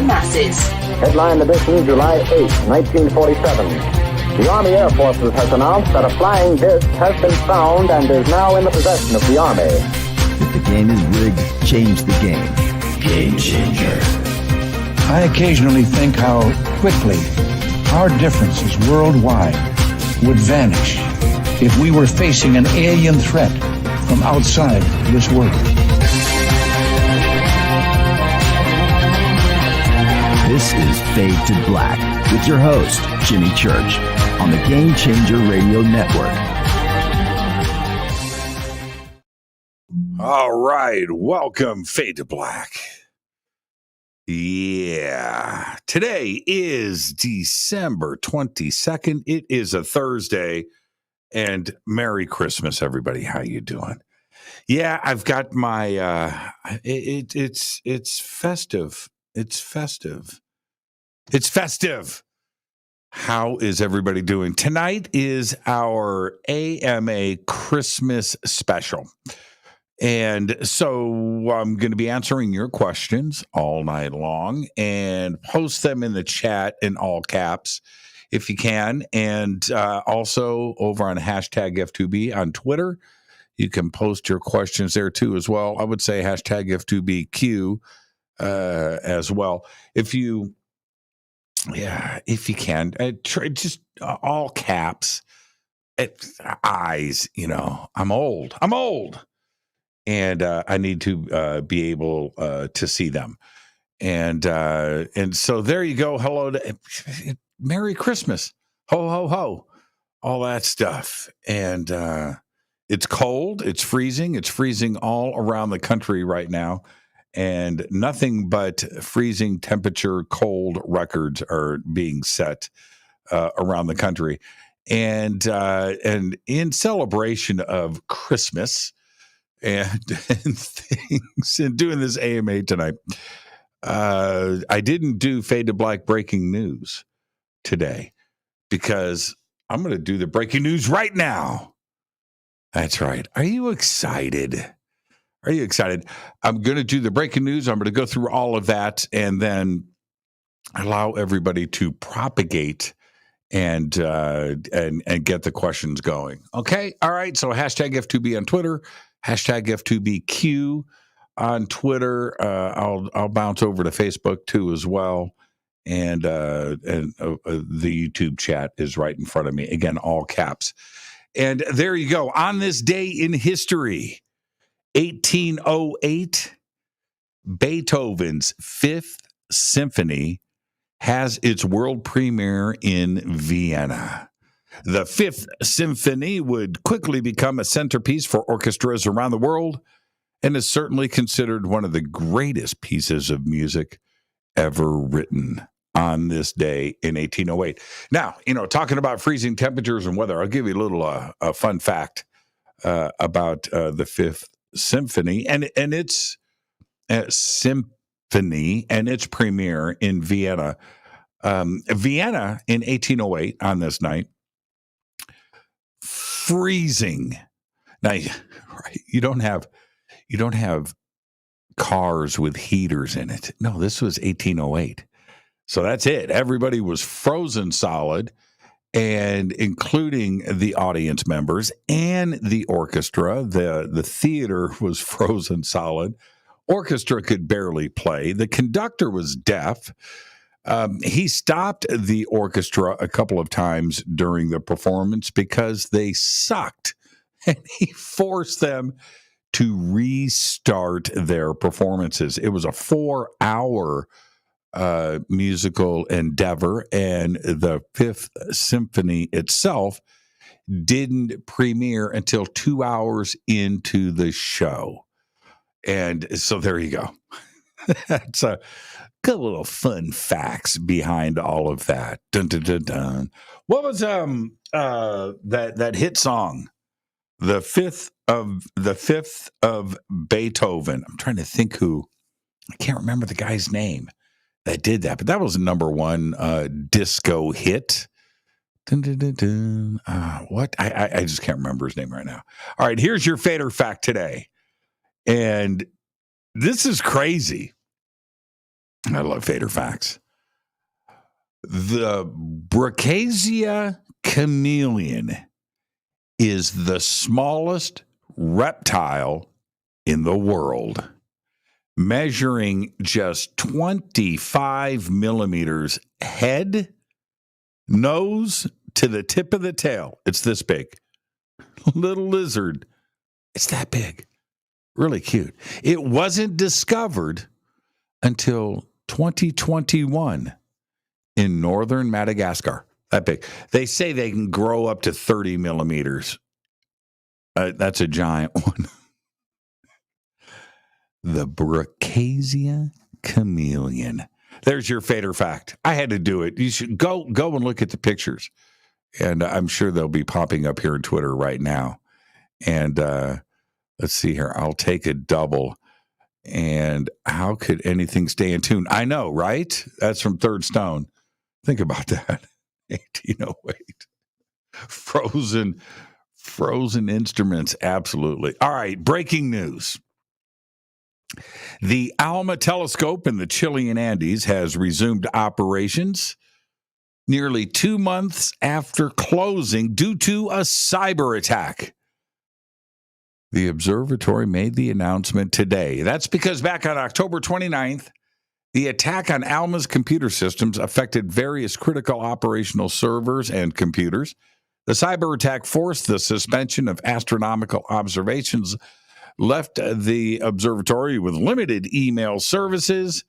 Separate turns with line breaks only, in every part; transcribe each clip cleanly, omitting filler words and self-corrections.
masses.
Headline edition, July 8, 1947. The Army Air Forces has announced that a flying disc has been found and is now in the possession of the Army.
If the game is rigged, change the game. Game changer.
I occasionally think how quickly our differences worldwide would vanish if we were facing an alien threat from outside this world.
This is Fade to Black with your host, Jimmy Church, on the Game Changer Radio Network.
All right, welcome, Fade to Black. Yeah, today is December 22nd. It is a Thursday, and Merry Christmas, everybody. How you doing? Yeah, I've got my. It's festive. It's festive. It's festive. How is everybody doing? Tonight is our AMA Christmas special. And so I'm going to be answering your questions all night long and post them in the chat in all caps if you can. And also over on hashtag F2B on Twitter, you can post your questions there too as well. I would say hashtag F2BQ as well. If you can, just all caps, eyes, I'm old. And I need to be able to see them. And so there you go. Hello to Merry Christmas. Ho, ho, ho. All that stuff. And it's cold. It's freezing. It's freezing all around the country right now. And nothing but freezing temperature, cold records are being set around the country. And in celebration of Christmas, and things, and doing this AMA tonight, I didn't do Fade to Black breaking news today because I'm going to do the breaking news right now. That's right. Are you excited? Are you excited? I'm going to do the breaking news. I'm going to go through all of that and then allow everybody to propagate and get the questions going. Okay. All right. So hashtag F2B on Twitter. Hashtag F2BQ on Twitter. I'll bounce over to Facebook too as well, and the YouTube chat is right in front of me. Again, all caps. And there you go. On this day in history, 1808, Beethoven's Fifth Symphony has its world premiere in Vienna. The Fifth Symphony would quickly become a centerpiece for orchestras around the world and is certainly considered one of the greatest pieces of music ever written on this day in 1808. Now, talking about freezing temperatures and weather, I'll give you a little a fun fact about the Fifth Symphony and its symphony and its premiere in Vienna. Vienna in 1808 on this night, freezing. Now, right, you don't have cars with heaters in it. No, this was 1808. So that's it. Everybody was frozen solid, and including the audience members and the orchestra. The theater was frozen solid. Orchestra could barely play. The conductor was deaf. He stopped the orchestra a couple of times during the performance because they sucked, and he forced them to restart their performances. It was a 4-hour musical endeavor, and the Fifth Symphony itself didn't premiere until 2 hours into the show. And so there you go. That's a good little fun facts behind all of that. Dun, dun, dun, dun. What was that hit song? The fifth of Beethoven. I'm trying to think who. I can't remember the guy's name that did that, but that was a number one disco hit. Dun, dun, dun, dun. What? I just can't remember his name right now. All right, here's your fader fact today. And this is crazy. I love Fader facts. The Brachysia chameleon is the smallest reptile in the world, measuring just 25 millimeters head, nose to the tip of the tail. It's this big. Little lizard. It's that big. Really cute. It wasn't discovered until 2021 in northern Madagascar. That big. They say they can grow up to 30 millimeters. That's a giant one. The Brachysia chameleon. There's your Fader fact. I had to do it. You should go and look at the pictures. And I'm sure they'll be popping up here on Twitter right now. And let's see here. I'll take a double. And how could anything stay in tune? I know, right? That's from Third Stone. Think about that. 1808. Frozen instruments. Absolutely. All right. Breaking news. The ALMA telescope in the Chilean Andes has resumed operations nearly 2 months after closing due to a cyber attack. The observatory made the announcement today. That's because back on October 29th, the attack on ALMA's computer systems affected various critical operational servers and computers. The cyber attack forced the suspension of astronomical observations, left the observatory with limited email services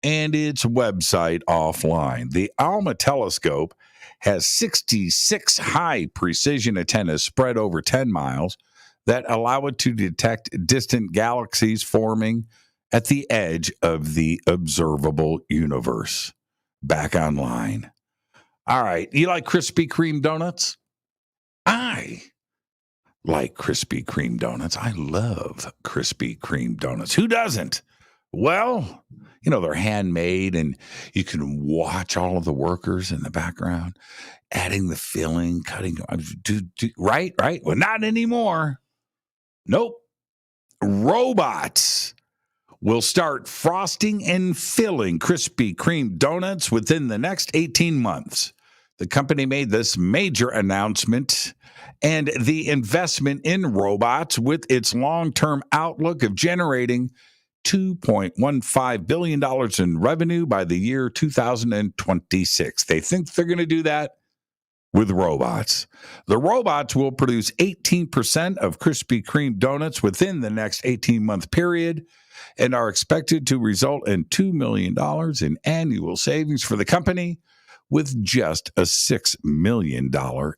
and its website offline. The ALMA telescope has 66 high-precision antennas spread over 10 miles that allow it to detect distant galaxies forming at the edge of the observable universe. Back online. All right. You like Krispy Kreme donuts? I like Krispy Kreme donuts. I love Krispy Kreme donuts. Who doesn't? Well, they're handmade and you can watch all of the workers in the background, adding the filling, cutting. Right? Well, not anymore. Nope. Robots will start frosting and filling Krispy Kreme donuts within the next 18 months. The company made this major announcement and the investment in robots with its long-term outlook of generating $2.15 billion in revenue by the year 2026. They think they're going to do that with robots. The robots will produce 18% of Krispy Kreme donuts within the next 18-month period and are expected to result in $2 million in annual savings for the company with just a $6 million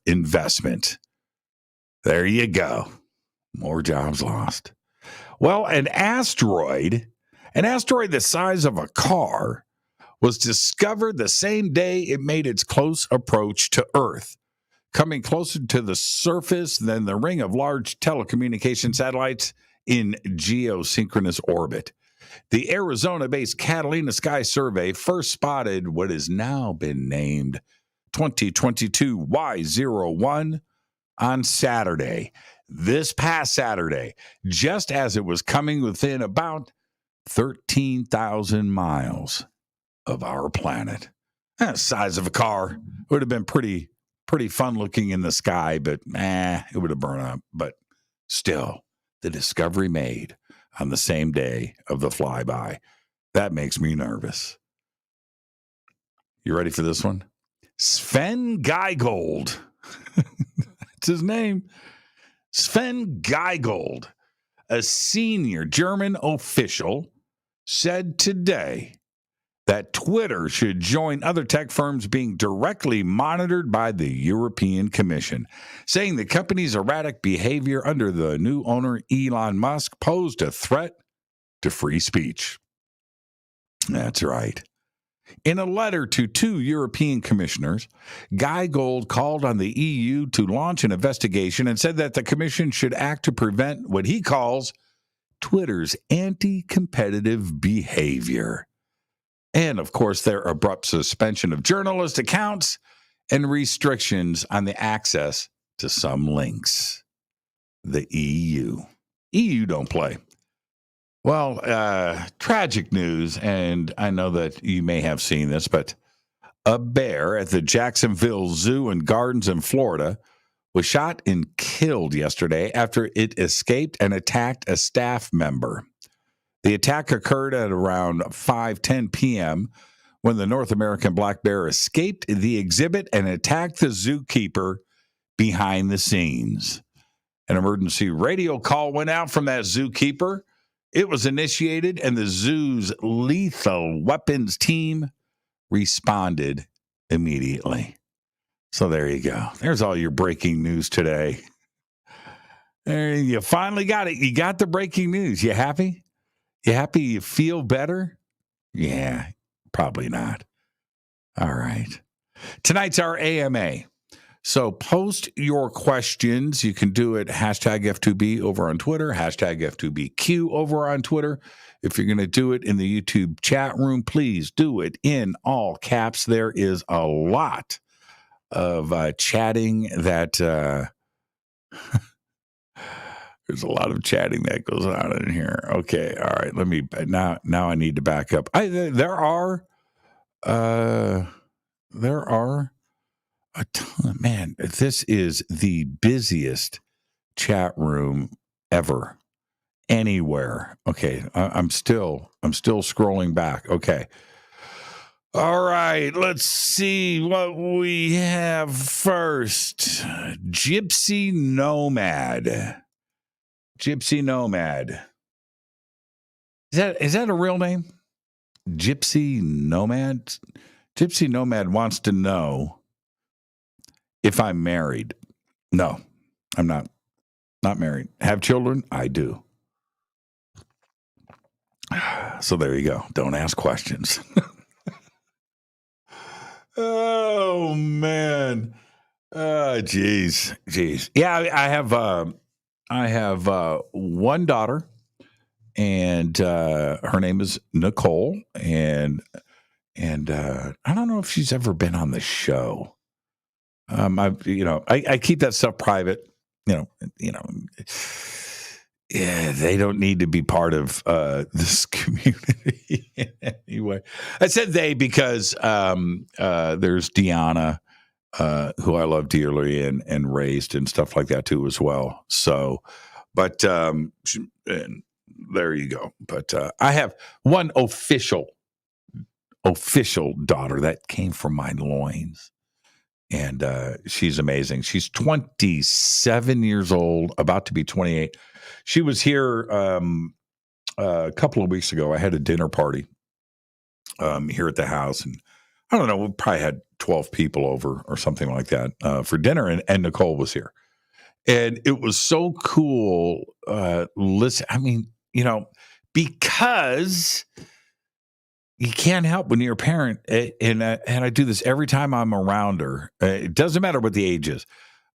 investment. There you go. More jobs lost. Well, an asteroid the size of a car, was discovered the same day it made its close approach to Earth, coming closer to the surface than the ring of large telecommunication satellites in geosynchronous orbit. The Arizona-based Catalina Sky Survey first spotted what has now been named 2022 Y01 on Saturday, this past Saturday, just as it was coming within about 13,000 miles of our planet. Size of a car. Would have been pretty fun looking in the sky, but it would have burned up. But still, the discovery made on the same day of the flyby. That makes me nervous. You ready for this one? Sven Giegold. That's his name. Sven Giegold, a senior German official, said today that Twitter should join other tech firms being directly monitored by the European Commission, saying the company's erratic behavior under the new owner, Elon Musk, posed a threat to free speech. That's right. In a letter to 2 European commissioners, Giegold called on the EU to launch an investigation and said that the Commission should act to prevent what he calls Twitter's anti-competitive behavior. And, of course, their abrupt suspension of journalist accounts and restrictions on the access to some links. The EU. EU don't play. Well, tragic news, and I know that you may have seen this, but a bear at the Jacksonville Zoo and Gardens in Florida was shot and killed yesterday after it escaped and attacked a staff member. The attack occurred at around 5:10 p.m. when the North American black bear escaped the exhibit and attacked the zookeeper behind the scenes. An emergency radio call went out from that zookeeper. It was initiated, and the zoo's lethal weapons team responded immediately. So there you go. There's all your breaking news today. There, you finally got it. You got the breaking news. You happy? You happy? You feel better? Yeah, probably not. All right. Tonight's our AMA. So post your questions. You can do it hashtag F2B over on Twitter, hashtag F2BQ over on Twitter. If you're going to do it in the YouTube chat room, please do it in all caps. There is a lot of chatting that there's a lot of chatting that goes on in here. Okay, all right. Let me now I need to back up. There are a ton. Man, this is the busiest chat room ever. Anywhere. Okay, I'm still scrolling back. Okay. All right, let's see what we have first. Gypsy Nomad. Gypsy Nomad. Is that a real name? Gypsy Nomad? Gypsy Nomad wants to know if I'm married. No, I'm not. Not married. Have children? I do. So there you go. Don't ask questions. Oh man. Geez. Yeah, I have one daughter, and her name is Nicole, and I don't know if she's ever been on the show. I keep that stuff private. Yeah, they don't need to be part of this community anyway. I said they because there's Deanna, who I love dearly and raised and stuff like that too as well. So, but and there you go. But I have one official daughter that came from my loins. And she's amazing. She's 27 years old, about to be 28. She was here a couple of weeks ago. I had a dinner party here at the house. And I don't know, we probably had 12 people over or something like that for dinner. And Nicole was here. And it was so cool. Listen, I mean, because you can't help when you're a parent, and I do this every time I'm around her. It doesn't matter what the age is.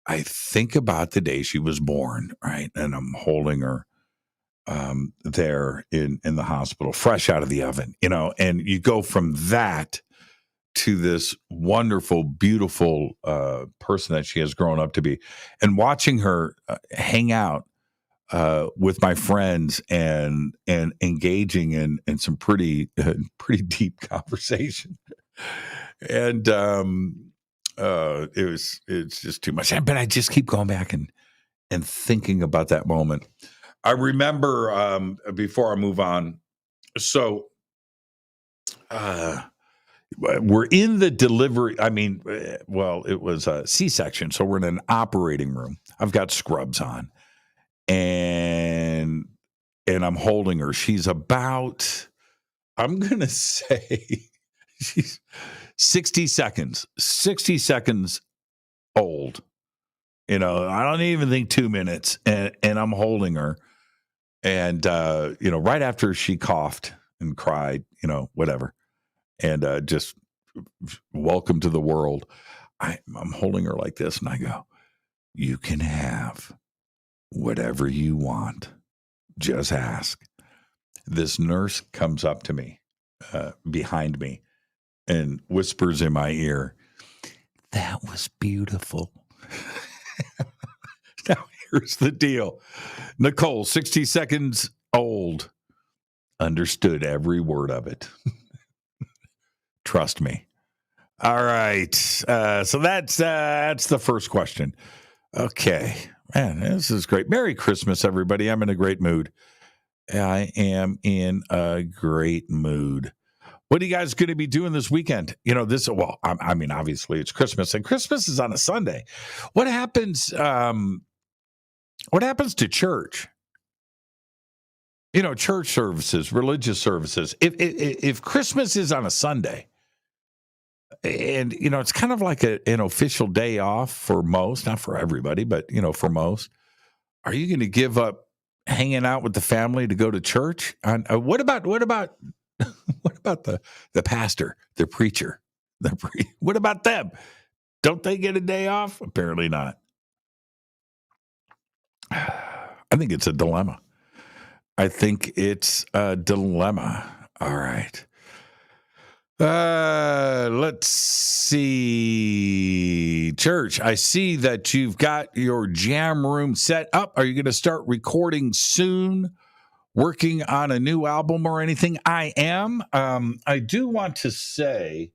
I think about the day she was born, right? And I'm holding her there in the hospital, fresh out of the oven, and you go from that to this wonderful, beautiful person that she has grown up to be, and watching her hang out with my friends and engaging in some pretty deep conversation, and it's just too much. But I just keep going back and thinking about that moment. I remember before I move on. So we're in the delivery. I mean, well, it was a C-section, so we're in an operating room. I've got scrubs on. And I'm holding her. She's about, I'm going to say, she's 60 seconds old. I don't even think 2 minutes. And I'm holding her. And, right after she coughed and cried, whatever. And just welcome to the world. I'm holding her like this. And I go, you can have whatever you want, just ask. This nurse comes up to me behind me and whispers in my ear, that was beautiful. Now, here's the deal. Nicole, 60 seconds old. Understood every word of it. Trust me. All right. So that's the first question. Okay. Man, this is great. Merry Christmas, everybody. I'm in a great mood. I am in a great mood. What are you guys going to be doing this weekend? I mean, obviously it's Christmas, and Christmas is on a Sunday. What happens to church? Church services, religious services. If Christmas is on a Sunday, and it's kind of like an official day off for most, not for everybody, but for most, are you going to give up hanging out with the family to go to church? What about what about the pastor, the preacher, what about them? Don't they get a day off? Apparently not. I think it's a dilemma. All right. Let's see. Church, I see that you've got your jam room set up. Are you going to start recording soon? Working on a new album or anything? I am. I do want to say,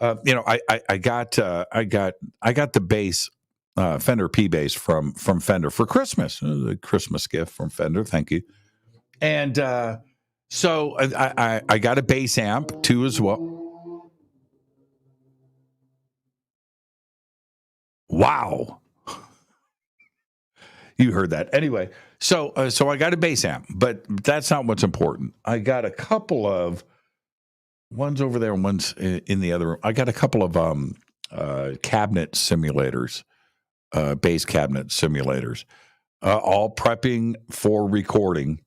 I got the bass, Fender P bass from Fender for Christmas. A Christmas gift from Fender. Thank you. And so I got a bass amp too as well. Wow. You heard that. Anyway, so I got a bass amp, but that's not what's important. I got a couple of one's over there and one's in the other room. I got a couple of cabinet simulators, bass cabinet simulators, all prepping for recording.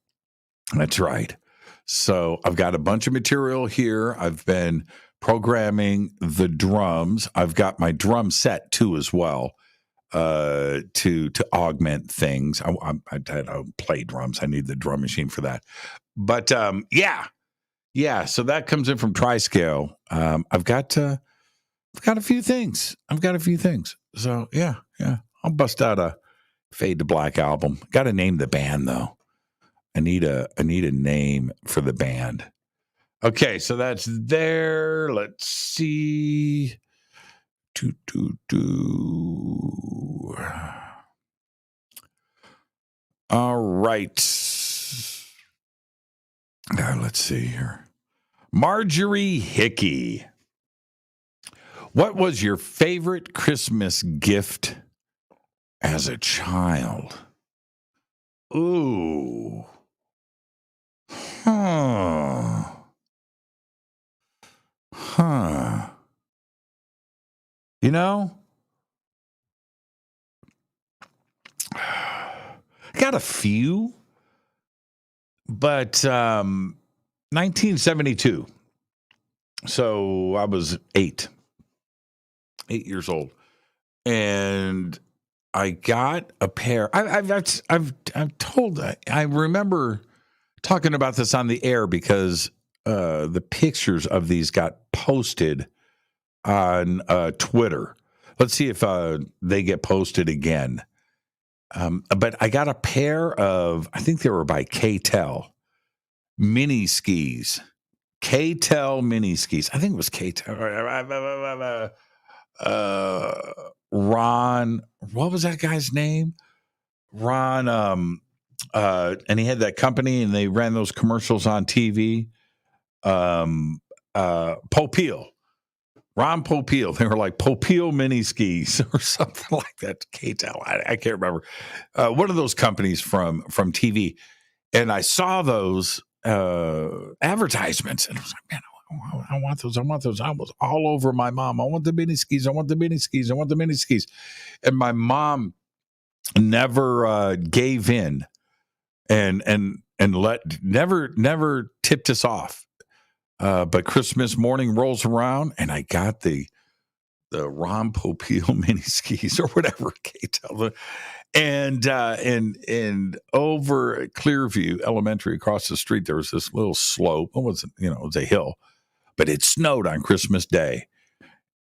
That's right. So I've got a bunch of material here. I've been programming the drums. I've got my drum set too as well, to augment things. I don't play drums. I need the drum machine for that. But yeah. So that comes in from Triscale. I've got a few things. So yeah. I'll bust out a Fade to Black album. Got to name the band though. I need a name for the band. Okay, so that's there. Let's see. All right. Let's see here. Marjorie Hickey. What was your favorite Christmas gift as a child? Ooh. Huh. Got a few, but 1972. So I was 8 years old, and I got a pair. I've told. I remember talking about this on the air because the pictures of these got posted on Twitter. Let's see if they get posted again. But I got a pair of, I think they were by K-Tel mini skis. K-Tel mini skis. I think it was K-Tel. Ron, what was that guy's name? Ron, and he had that company and they ran those commercials on TV. Popeil. Ron Popeil. They were like Popeil mini skis or something like that. K-Tel. I can't remember. One of those companies from TV. And I saw those advertisements and I was like, man, I want those. I was all over my mom. I want the mini skis. And my mom never gave in and never tipped us off. But Christmas morning rolls around, and I got the Ron Popeil mini skis or whatever, K-Tel, and over at Clearview Elementary across the street, there was this little slope. It wasn't, it was a hill, but it snowed on Christmas Day,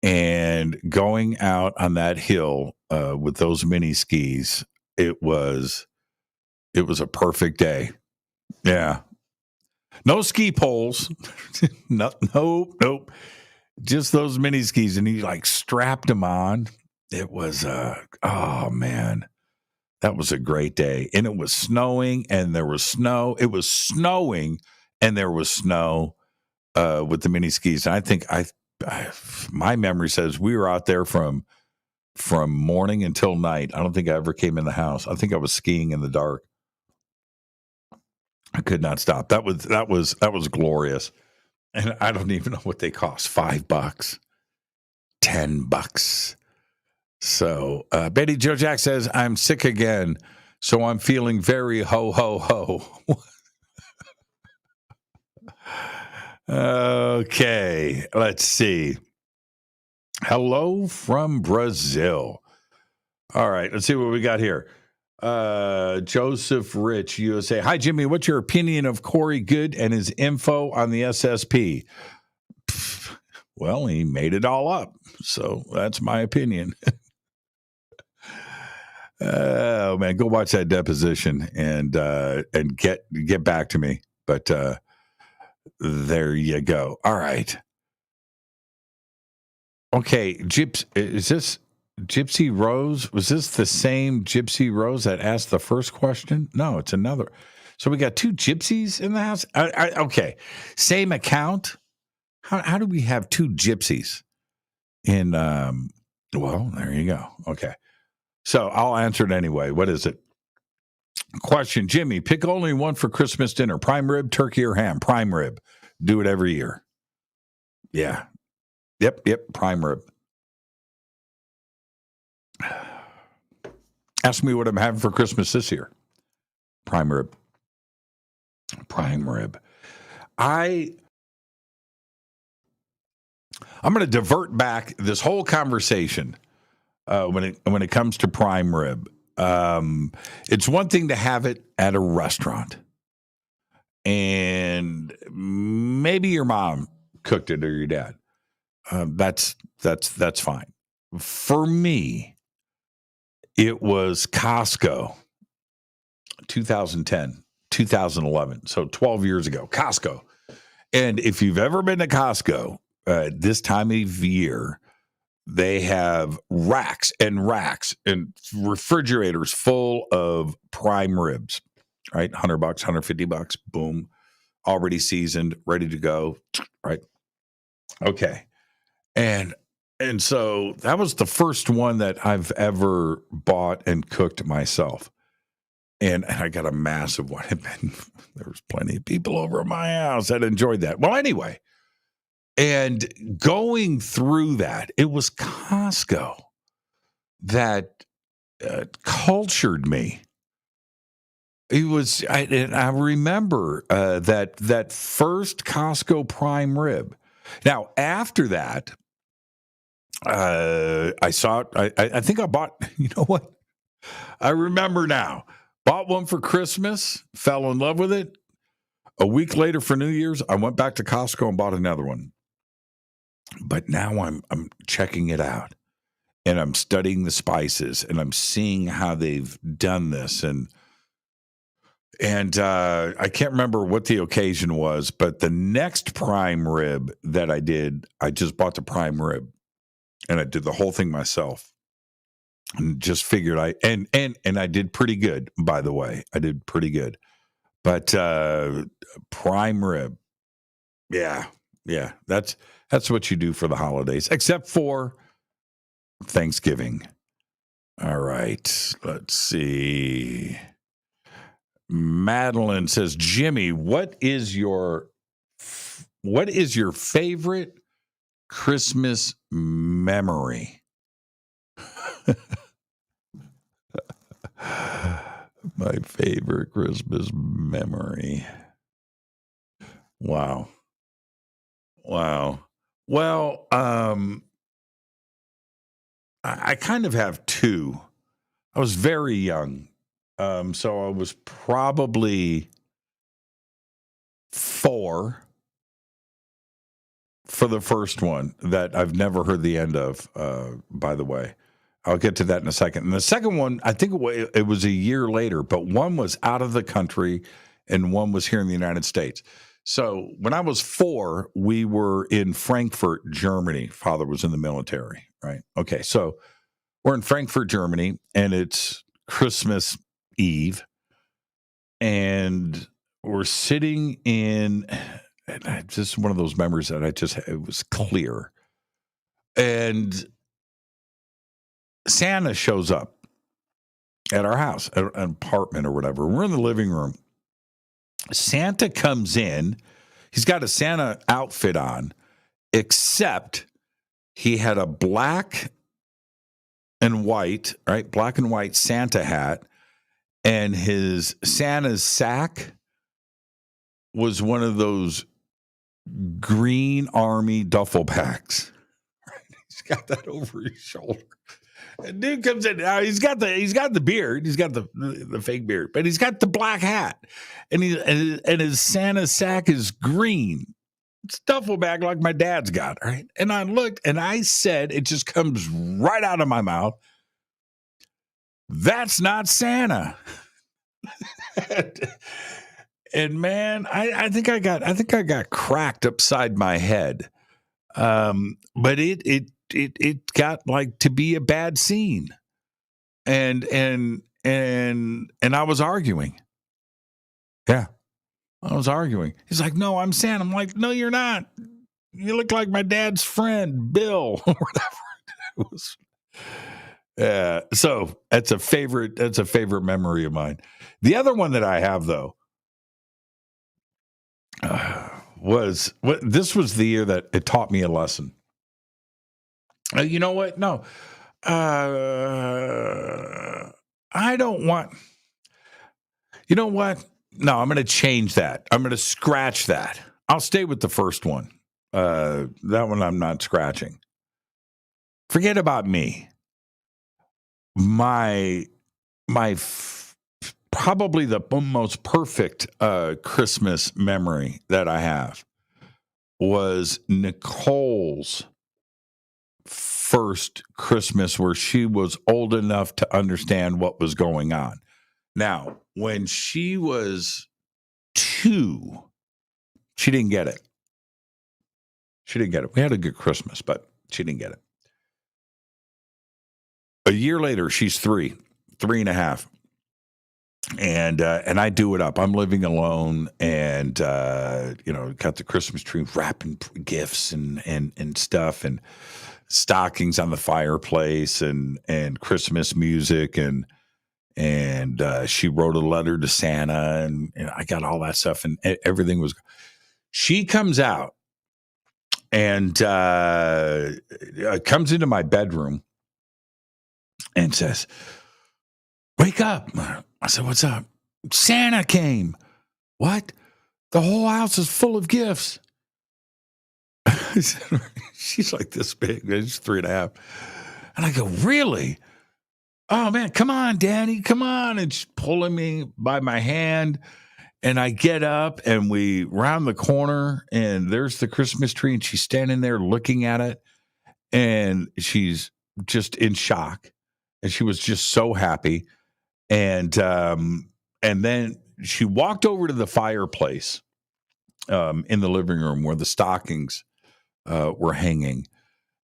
and going out on that hill with those mini skis, it was a perfect day. Yeah. No ski poles. Nope. Just those mini skis. And he like strapped them on. It was, oh man, that was a great day. And it was snowing and there was snow. It was snowing and there was snow with the mini skis. And I think my memory says we were out there from morning until night. I don't think I ever came in the house. I think I was skiing in the dark. I could not stop. That was glorious. And I don't even know what they cost. $5, $10. So Betty Joe Jack says, I'm sick again. So I'm feeling very ho, ho, ho. Okay, let's see. Hello from Brazil. All right, let's see what we got here. Joseph Rich, USA. Hi, Jimmy. What's your opinion of Corey Good and his info on the SSP? Well, he made it all up. So that's my opinion. Oh, man, go watch that deposition and get back to me. But there you go. All right. Okay, is this Gypsy Rose? Was this the same Gypsy Rose that asked the first question? No, it's another. So we got two gypsies in the house? Okay, same account? How do we have two gypsies in, well, there you go. Okay. So I'll answer it anyway. What is it? Question, Jimmy, pick only one for Christmas dinner. Prime rib, turkey, or ham? Prime rib. Do it every year. Yeah. Yep, prime rib. Ask me what I'm having for Christmas this year. Prime rib. I'm going to divert back this whole conversation when it comes to prime rib. It's one thing to have it at a restaurant, and maybe your mom cooked it or your dad. That's fine. For me, it was Costco, 2010, 2011. So 12 years ago, Costco. And if you've ever been to Costco, this time of year, they have racks and refrigerators full of prime ribs, right? $100, $150, boom, already seasoned, ready to go, right? Okay. And so that was the first one that I've ever bought and cooked myself. And I got a massive one. There was plenty of people over at my house that enjoyed that. Well, anyway, and going through that, it was Costco that cultured me. It was, I remember that first Costco prime rib. Now, after that, I saw it. I think I bought, you know what? I remember now. Bought one for Christmas, fell in love with it. A week later for New Year's, I went back to Costco and bought another one. But now I'm checking it out, and I'm studying the spices, and I'm seeing how they've done this, and I can't remember what the occasion was, but the next prime rib that I did, I just bought the prime rib, and I did the whole thing myself, and just figured I did pretty good. By the way, I did pretty good, but prime rib, yeah, that's what you do for the holidays, except for Thanksgiving. All right, let's see. Madeline says, Jimmy, what is your favorite Christmas memory? My favorite Christmas memory. Wow. Well, I kind of have two. I was very young. So I was probably 4 for the first one that I've never heard the end of, by the way. I'll get to that in a second. And the second one, I think it was a year later, but one was out of the country and one was here in the United States. So when I was 4, we were in Frankfurt, Germany. Father was in the military, right? Okay, so we're in Frankfurt, Germany, and it's Christmas Eve, and we're sitting in. And this is one of those memories that it was clear, and Santa shows up at our house, an apartment or whatever. We're in the living room. Santa comes in. He's got a Santa outfit on, except he had a black and white Santa hat, and his Santa's sack was one of those green army duffel bags. He's got that over his shoulder. And dude comes in. Now he's got the beard. He's got the fake beard, but he's got the black hat, and his Santa sack is green. It's a duffel bag like my dad's got, right? And I looked and I said, it just comes right out of my mouth, "That's not Santa." And man, I think I got cracked upside my head. But it got like to be a bad scene. And I was arguing. Yeah. I was arguing. He's like, "No, I'm Santa." I'm like, "No, you're not. You look like my dad's friend, Bill," or whatever it was. So that's a favorite memory of mine. The other one that I have though, this was the year that it taught me a lesson. You know what? No, I don't want. You know what? No, I'm going to change that. I'm going to scratch that. I'll stay with the first one. That one I'm not scratching. Forget about me. Probably the most perfect Christmas memory that I have was Nicole's first Christmas where she was old enough to understand what was going on. Now, when she was 2, she didn't get it. We had a good Christmas, but she didn't get it. A year later, she's 3 and a half. And I do it up. I'm living alone, and got the Christmas tree, wrapping gifts and stuff, and stockings on the fireplace, and Christmas music, and she wrote a letter to Santa, and I got all that stuff, and everything was. She comes out and comes into my bedroom and says, "Wake up." I said, "What's up?" "Santa came." "What?" "The whole house is full of gifts." She's like this big. She's 3 and a half. And I go, "Really?" "Oh, man, come on, Daddy, come on." And she's pulling me by my hand. And I get up and we round the corner and there's the Christmas tree. And she's standing there looking at it. And she's just in shock. And she was just so happy. And then she walked over to the fireplace in the living room where the stockings were hanging.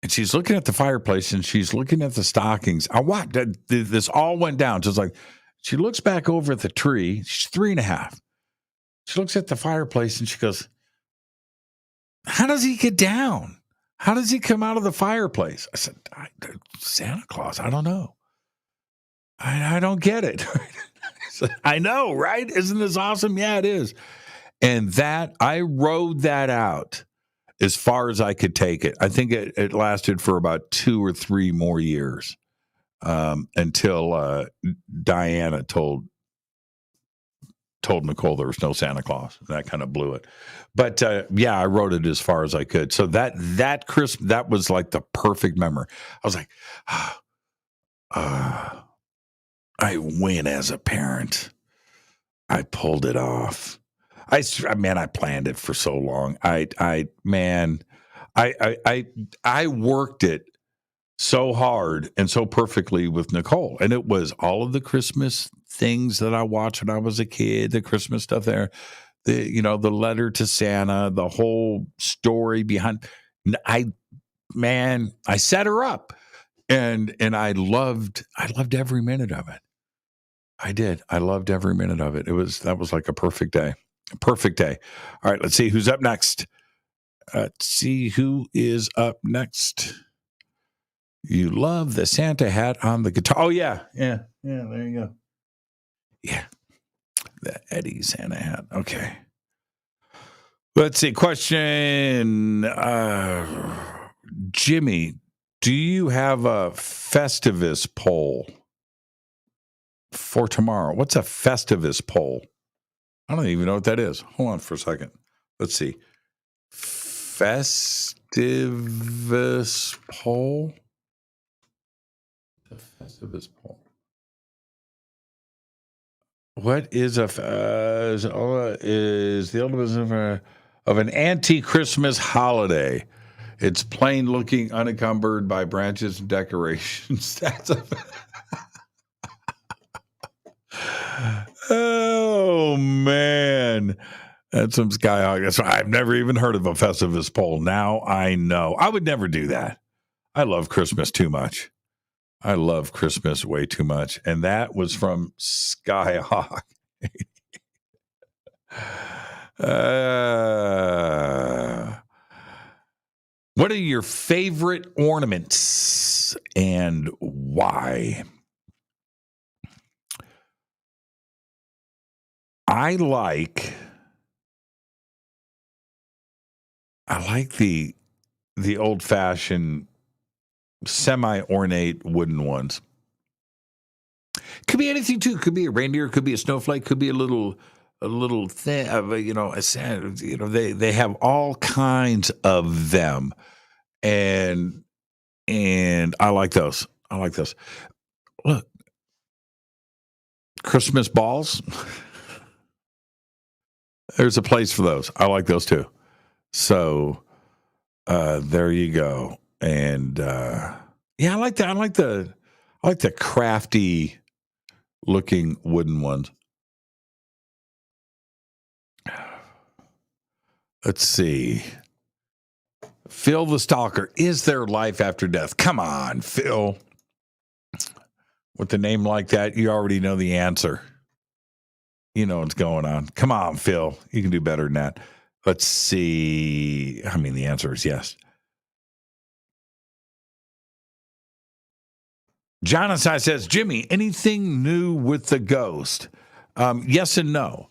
And she's looking at the fireplace and she's looking at the stockings. I watched this all went down. Just like she looks back over at the tree. She's 3 and a half. She looks at the fireplace and she goes, "How does he get down? How does he come out of the fireplace?" I said, "Santa Claus, I don't know. I don't get it." I know, right? Isn't this awesome? Yeah, it is. And that I rode that out as far as I could take it. I think it lasted for about 2 or 3 more years until Diana told Nicole there was no Santa Claus. That kind of blew it. But yeah, I wrote it as far as I could. So that Christmas, that was like the perfect memory. I was like, I win as a parent. I pulled it off. I planned it for so long. I worked it so hard and so perfectly with Nicole. And it was all of the Christmas things that I watched when I was a kid, the Christmas stuff there, the letter to Santa, the whole story behind. I set her up, and I loved every minute of it. I did. I loved every minute of it. That was like a perfect day. A perfect day. All right, let's see who's up next. Let's see who is up next. You love the Santa hat on the guitar. Oh yeah. There you go. Yeah, the Eddie Santa hat. Okay. Let's see. Question, Jimmy. Do you have a Festivus poll for tomorrow? What's a Festivus poll? I don't even know what that is. Hold on for a second. Let's see. Festivus poll. The Festivus poll. What is is the ultimate of an anti-Christmas holiday? It's plain looking, unencumbered by branches and decorations. That's a. Oh man, that's some Skyhawk. That's right. I've never even heard of a Festivus poll. Now I know. I would never do that. I love Christmas too much. I love Christmas way too much. And that was from Skyhawk. What are your favorite ornaments and why? I like the old-fashioned semi-ornate wooden ones. Could be anything too. Could be a reindeer. Could be a snowflake. Could be a little thing of they have all kinds of them, and I like those. Look, Christmas balls. There's a place for those. I like those too. So there you go. And I like that. I like the crafty looking wooden ones. Let's see. Phil the Stalker. Is there life after death? Come on, Phil. With a name like that, you already know the answer. You know what's going on. Come on, Phil. You can do better than that. Let's see. I mean, the answer is yes. Jonathan says, Jimmy, anything new with the ghost? Yes and no.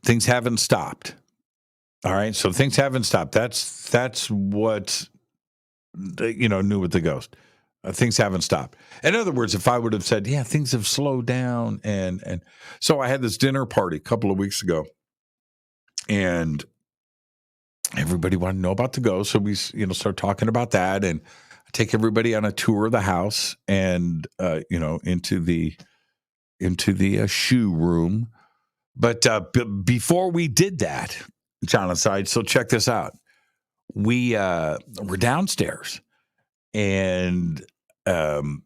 Things haven't stopped. All right. So things haven't stopped. That's what's, new with the ghost. Things haven't stopped. In other words, if I would have said, yeah, things have slowed down. And so I had this dinner party a couple of weeks ago, and everybody wanted to know about the ghost. So we, start talking about that, and I take everybody on a tour of the house and, into the shoe room. But before we did that, John aside, so check this out. We're downstairs, and I'm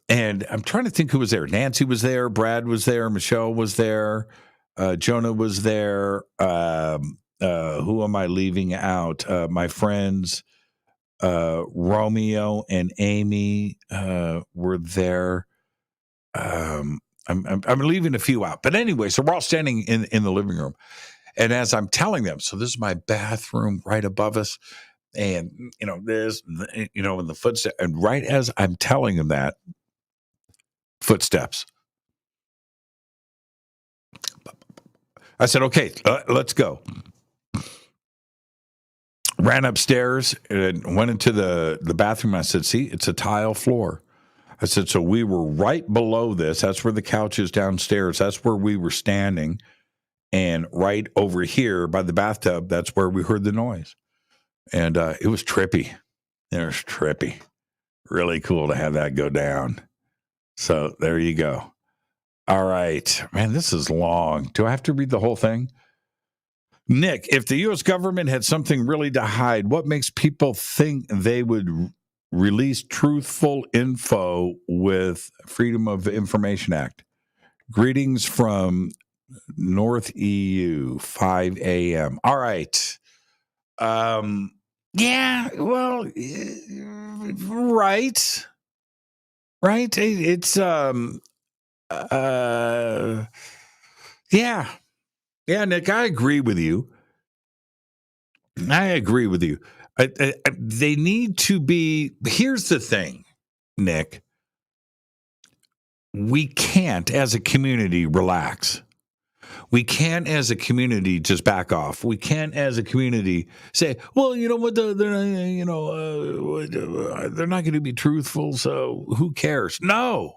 trying to think who was there. Nancy was there, Brad was there, Michelle was there, Jonah was there. Who am I leaving out? My friends, Romeo and Amy, were there. I'm leaving a few out, but anyway, so we're all standing in the living room, and as I'm telling them, so this is my bathroom right above us, and there's in the footsteps, and right as I'm telling them that, footsteps. I said, okay, let's go. Ran upstairs and went into the bathroom. I said, see, it's a tile floor. I said, so we were right below this. That's where the couch is downstairs. That's where we were standing. And right over here by the bathtub, that's where we heard the noise. And it was trippy. It was trippy. Really cool to have that go down. So there you go. All right. Man, this is long. Do I have to read the whole thing? Nick, if the U.S. government had something really to hide, what makes people think they would release truthful info with Freedom of Information Act? Greetings from North EU, 5 a.m. All right. Yeah, well, right. Right. It's yeah. Yeah, Nick, I agree with you. They need to be. Here's the thing, Nick. We can't, as a community, relax. We can't, as a community, just back off. We can't, as a community, say, "Well, you know what? They're not going to be truthful, so who cares?" No,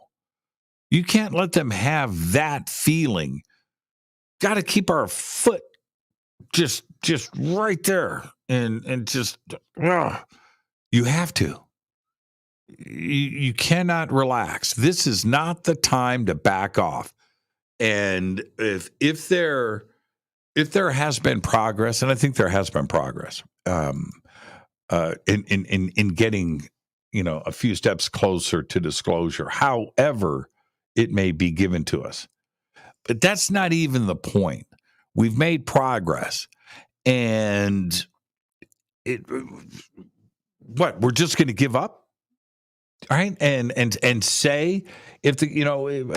you can't let them have that feeling. Got to keep our foot just right there, and just you have to. You cannot relax. This is not the time to back off. And if there has been progress, and I think there has been progress, in getting a few steps closer to disclosure, however it may be given to us, but that's not even the point. We've made progress, and we're just going to give up? All right, and say if if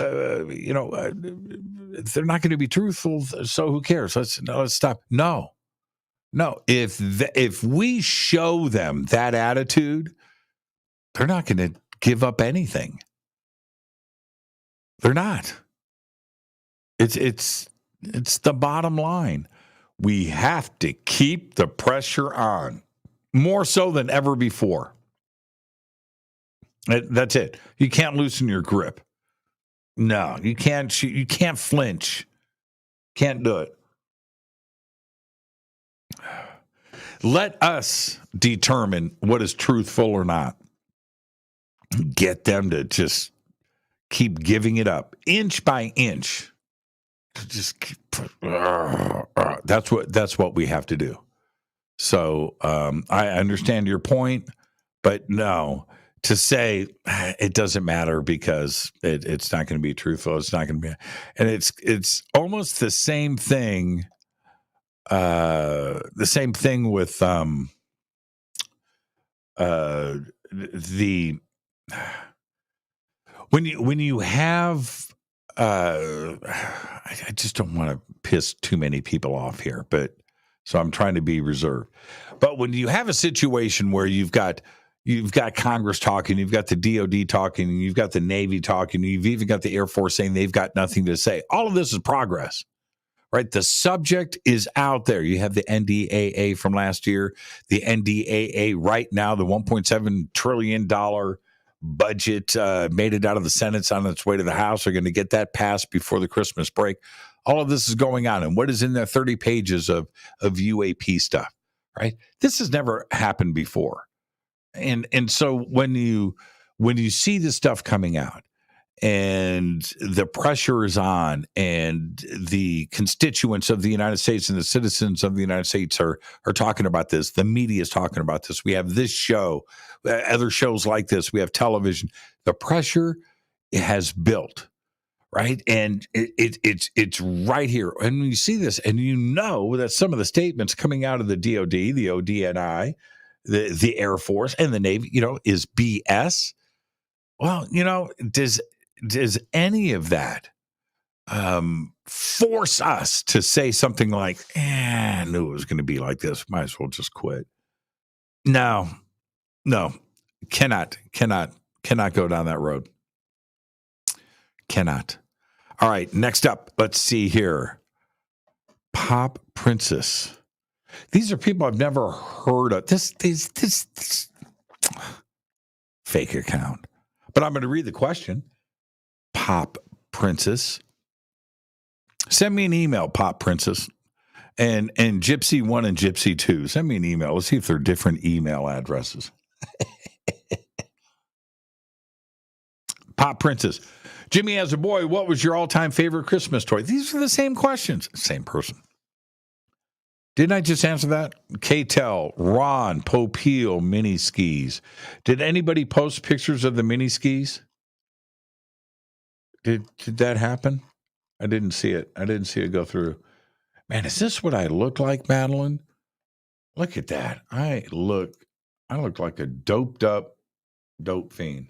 they're not going to be truthful, so who cares? Let's stop. No. If we show them that attitude, they're not going to give up anything. They're not. It's the bottom line. We have to keep the pressure on, more so than ever before. That's it. You can't loosen your grip. No, you can't. You can't flinch. Can't do it. Let us determine what is truthful or not. Get them to just keep giving it up, inch by inch. Just keep, that's what we have to do. So I understand your point, but no. To say it doesn't matter because it's not going to be truthful, it's not going to be, and it's almost the same thing. The same thing with the when you have I just don't want to piss too many people off here, but so I'm trying to be reserved. But when you have a situation where you've got Congress talking, you've got the DOD talking, you've got the Navy talking, you've even got the Air Force saying they've got nothing to say. All of this is progress, right? The subject is out there. You have the NDAA from last year, the NDAA right now, the $1.7 trillion budget made it out of the Senate. It's on its way to the House. They're going to get that passed before the Christmas break. All of this is going on. And what is in there? 30 pages of UAP stuff, right? This has never happened before. And so when you see this stuff coming out and the pressure is on and the constituents of the United States and the citizens of the United States are talking about this, the media is talking about this, we have this show, other shows like this, we have television, the pressure has built, right? And it's right here. And when you see this and you know that some of the statements coming out of the DOD, the ODNI, the Air Force and the Navy, is BS. Well, does any of that force us to say something like, I knew it was going to be like this. Might as well just quit. No, cannot go down that road. Cannot. All right, next up, let's see here. Pop Princess. These are people I've never heard of. This fake account. But I'm going to read the question. Pop Princess. Send me an email, Pop Princess. And Gypsy 1 and Gypsy 2. Send me an email. Let's see if they're different email addresses. Pop Princess. Jimmy, as a boy, what was your all-time favorite Christmas toy? These are the same questions. Same person. Didn't I just answer that? K-Tel, Ron, Popeil, mini skis. Did anybody post pictures of the mini skis? Did that happen? I didn't see it. I didn't see it go through. Man, is this what I look like, Madeline? Look at that. I look like a doped up dope fiend.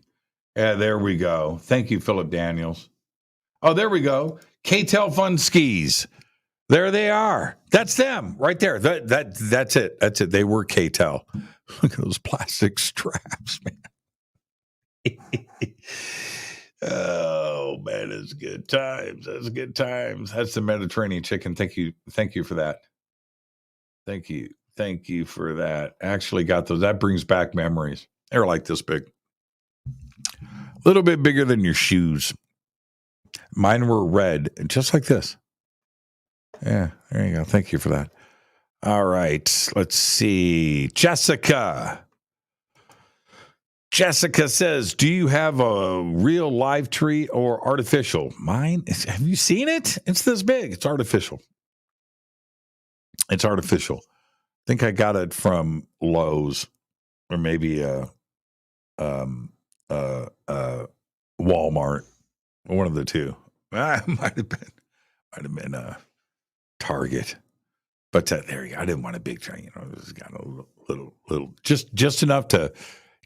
Yeah, there we go. Thank you, Philip Daniels. Oh, there we go. K-Tel Fun Skis. There they are. That's them right there. That's it. That's it. They were K-Tel. Look at those plastic straps, man. Oh man, it's good times. That's good times. That's the Mediterranean chicken. Thank you for that. Thank you for that. Actually got those. That brings back memories. They're like this big, a little bit bigger than your shoes. Mine were red, just like this. Yeah, there you go. Thank you for that. All right, let's see. Jessica says, do you have a real live tree or artificial? Mine is, have you seen it? It's this big. It's artificial. I think I got it from Lowe's or maybe Walmart, one of the two. Might have been Target. But there you go. I didn't want a big tree. It's got a little, just enough to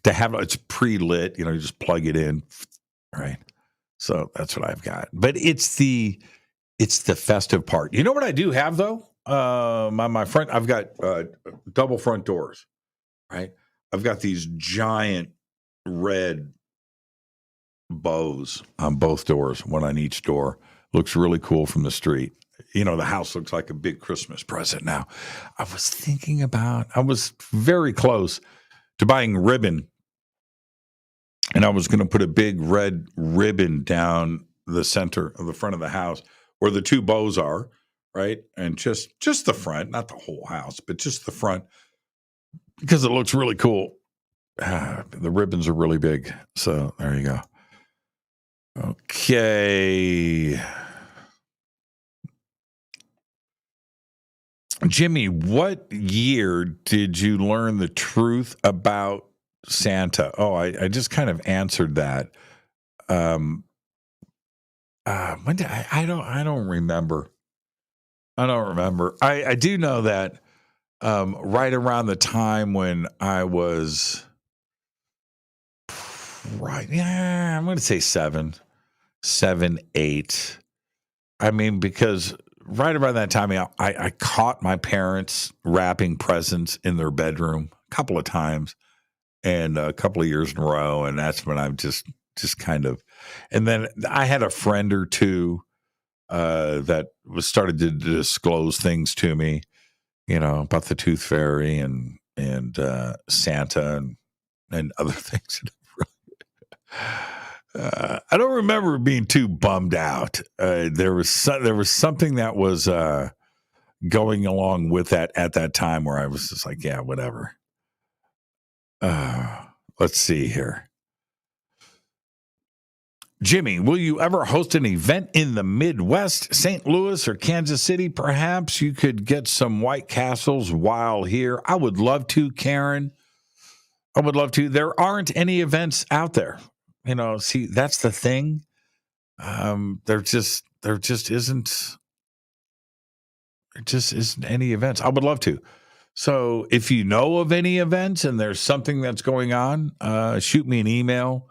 have it. It's pre-lit. You just plug it in, right? So that's what I've got. But it's the festive part. You know what I do have though? My front. I've got double front doors, right? I've got these giant red bows on both doors, one on each door. Looks really cool from the street. The house looks like a big Christmas present now. I was very close to buying ribbon, and I was going to put a big red ribbon down the center of the front of the house where the two bows are, right? And just the front, not the whole house, but just the front, because it looks really cool. The ribbons are really big. So there you go. Okay. Jimmy, what year did you learn the truth about Santa? Oh, I just kind of answered that. When did I don't remember. I do know that right around the time when I was I'm going to say 7, 8. I mean, because right around that time, I caught my parents wrapping presents in their bedroom a couple of times and a couple of years in a row. And that's when I've just kind of, and then I had a friend or two that was started to disclose things to me, about the Tooth Fairy and Santa and other things. I don't remember being too bummed out. There was something that was going along with that at that time where I was just like, yeah, whatever. Let's see here. Jimmy, will you ever host an event in the Midwest, St. Louis or Kansas City? Perhaps you could get some White Castles while here. I would love to, Karen. I would love to. There aren't any events out there. See, that's the thing. There just isn't any events. I would love to. So if you know of any events and there's something that's going on, shoot me an email.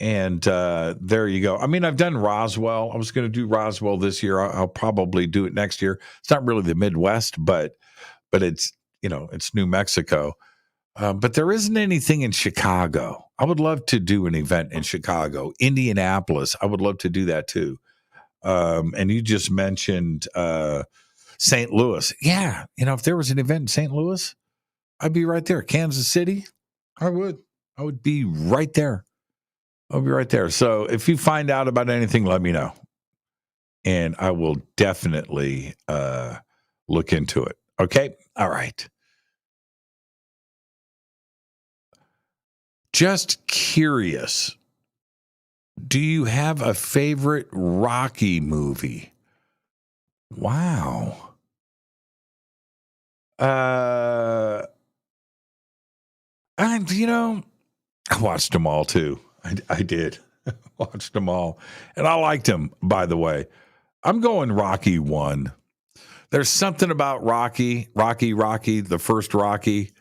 And there you go. I mean, I've done Roswell. I was going to do Roswell this year. I'll probably do it next year. It's not really the Midwest, but it's it's New Mexico. But there isn't anything in Chicago. I would love to do an event in Chicago. Indianapolis, I would love to do that too. And you just mentioned St. Louis. Yeah, if there was an event in St. Louis, I'd be right there. Kansas City, I would be right there. I'll be right there. So if you find out about anything, let me know. And I will definitely look into it. Okay? All right. Just curious, do you have a favorite Rocky movie? Wow. And I watched them all too. I did. Watched them all. And I liked them, by the way. I'm going Rocky 1. There's something about Rocky, the first Rocky,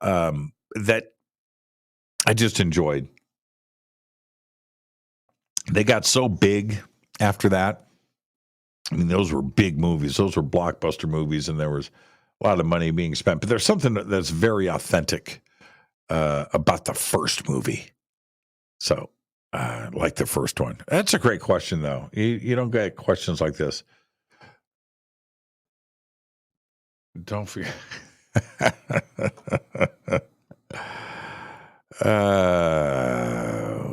that I just enjoyed. They got so big after that. I mean, those were big movies. Those were blockbuster movies, and there was a lot of money being spent. But there's something that's very authentic about the first movie. So, like the first one. That's a great question, though. You don't get questions like this. Don't forget.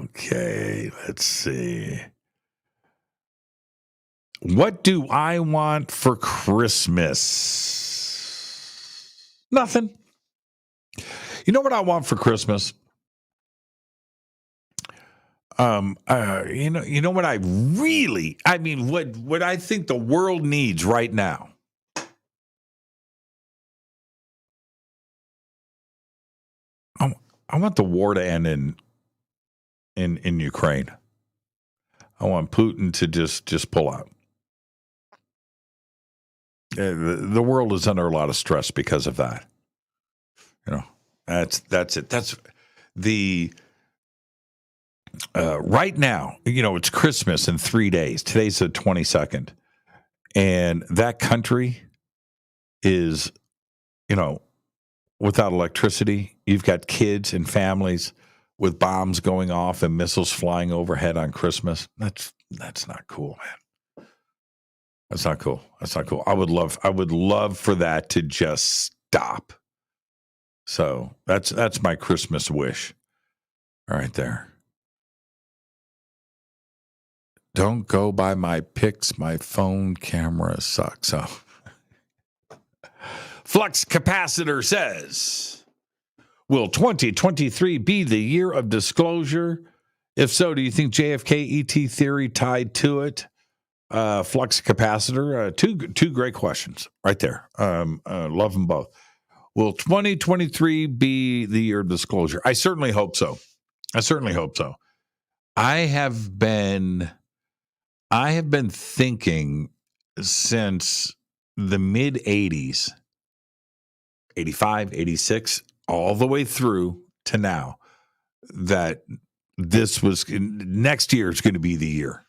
Okay, let's see. What do I want for Christmas? Nothing. You know what I want for Christmas? You know what what I think the world needs right now. I want the war to end in Ukraine. I want Putin to just pull out. The world is under a lot of stress because of that. You know, that's it. That's the right now. You know, it's Christmas in 3 days. Today's the 22nd, and that country is, without electricity. You've got kids and families with bombs going off and missiles flying overhead on Christmas. That's not cool, man. That's not cool. That's not cool. I would love for that to just stop. So that's my Christmas wish. Right there. Don't go by my pics. My phone camera sucks. So Flux Capacitor says, will 2023 be the year of disclosure? If so, do you think JFK ET theory tied to it? Flux Capacitor, two great questions right there. Love them both. Will 2023 be the year of disclosure? I certainly hope so. I have been thinking since the mid 80s, 85, 86, all the way through to now, that next year is going to be the year.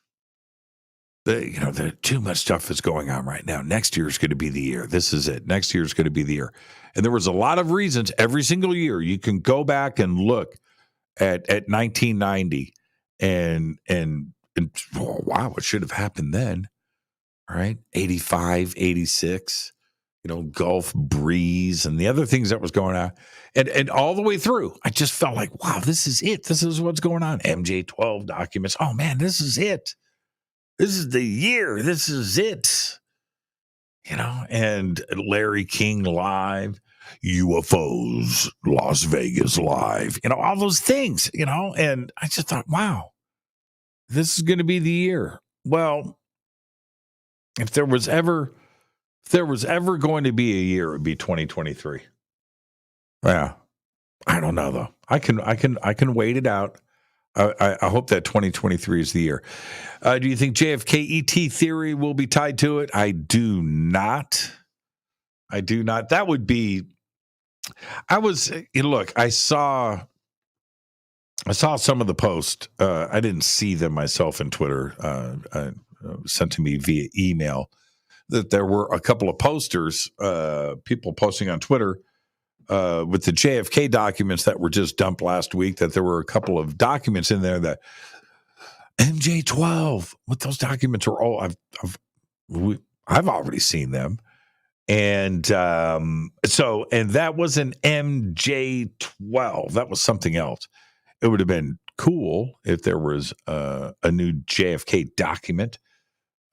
Too much stuff is going on right now. Next year is going to be the year. This is it. Next year is going to be the year. And there was a lot of reasons every single year. You can go back and look at 1990 and oh, wow, it should have happened then. All right. 85, 86, Gulf breeze and the other things that was going on. And all the way through, I just felt like, wow, this is it. This is what's going on. MJ12 documents. Oh man, this is it. This is the year. This is it. And Larry King live, UFOs, Las Vegas live, all those things, and I just thought, wow, this is going to be the year. Well, if there was ever going to be a year, it would be 2023. Yeah. I don't know though. I can wait it out. I hope that 2023 is the year. Do you think JFK ET theory will be tied to it? I do not. That would be. Look, I saw some of the posts. I didn't see them myself in Twitter. Sent to me via email that there were a couple of posters, people posting on Twitter. With the JFK documents that were just dumped last week, that there were a couple of documents in there that MJ12, what those documents are all, I've already seen them. And and that was an MJ12. That was something else. It would have been cool if there was a new JFK document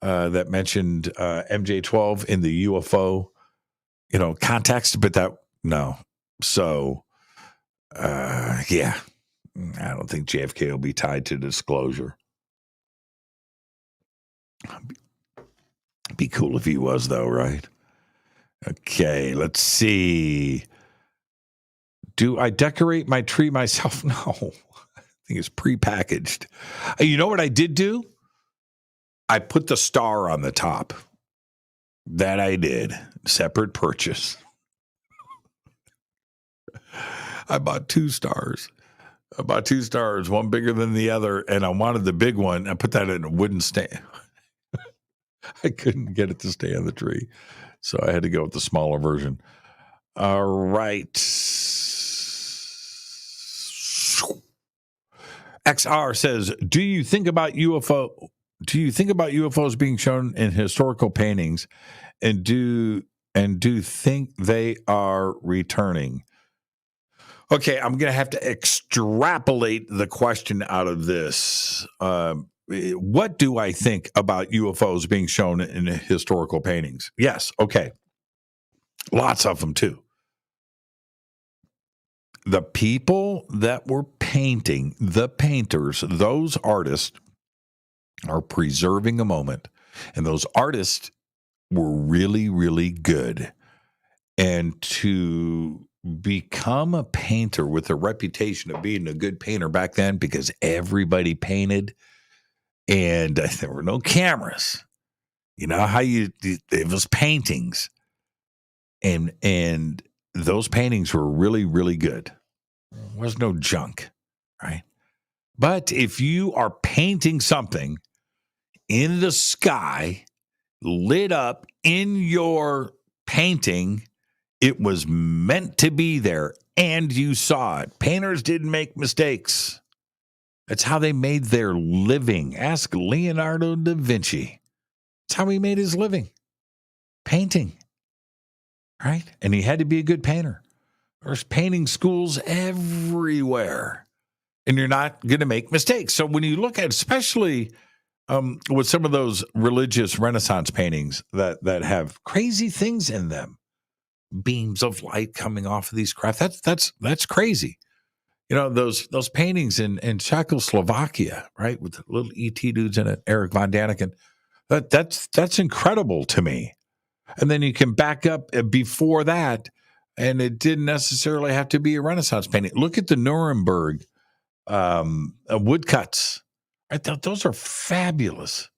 that mentioned MJ12 in the UFO, context, but no. So, yeah, I don't think JFK will be tied to disclosure. Be cool if he was, though, right? Okay, let's see. Do I decorate my tree myself? No. I think it's prepackaged. You know what I did do? I put the star on the top. That I did. Separate purchase. I bought 2 stars. One bigger than the other, and I wanted the big one. I put that in a wooden stand. I couldn't get it to stay on the tree, so I had to go with the smaller version. All right. XR says, do you think about UFOs being shown in historical paintings, and do think they are returning? Okay, I'm going to have to extrapolate the question out of this. What do I think about UFOs being shown in historical paintings? Yes, okay. Lots of them, too. The people that were painting, the painters, those artists are preserving a moment. And those artists were really, really good. And to become a painter with a reputation of being a good painter back then, because everybody painted and there were no cameras. You know how it was paintings. And those paintings were really, really good. There was no junk, right? But if you are painting something in the sky, lit up in your painting, it was meant to be there, and you saw it. Painters didn't make mistakes. That's how they made their living. Ask Leonardo da Vinci. That's how he made his living. Painting. Right? And he had to be a good painter. There's painting schools everywhere. And you're not going to make mistakes. So when you look at, especially with some of those religious Renaissance paintings that have crazy things in them, beams of light coming off of these craft, that's crazy. You know, those paintings in Czechoslovakia, right, with the little ET dudes in it, Eric von Daniken, that's incredible to me. And then you can back up before that, and it didn't necessarily have to be a Renaissance painting. Look at the Nuremberg woodcuts. Right? Those are fabulous.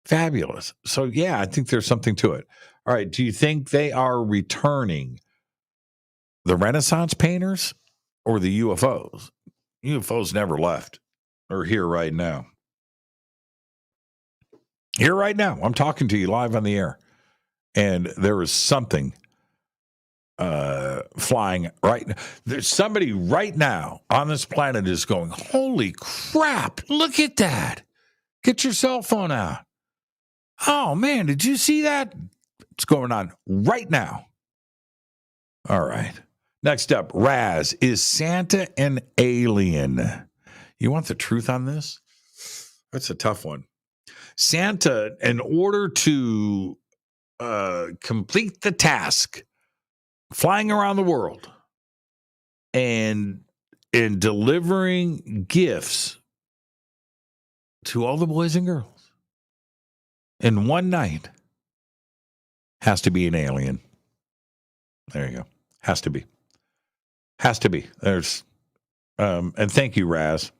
Fabulous. So, yeah, I think there's something to it. All right. Do you think they are returning, the Renaissance painters or the UFOs? UFOs never left. They're here right now. Here right now. I'm talking to you live on the air. And there is something flying right now. There's somebody right now on this planet is going, holy crap, look at that. Get your cell phone out. Oh, man, did you see that? It's going on right now. All right. Next up, Raz, is Santa an alien? You want the truth on this? That's a tough one. Santa, in order to complete the task, flying around the world and delivering gifts to all the boys and girls in one night, has to be an alien. There you go. Has to be. Has to be. There's and thank you, Raz.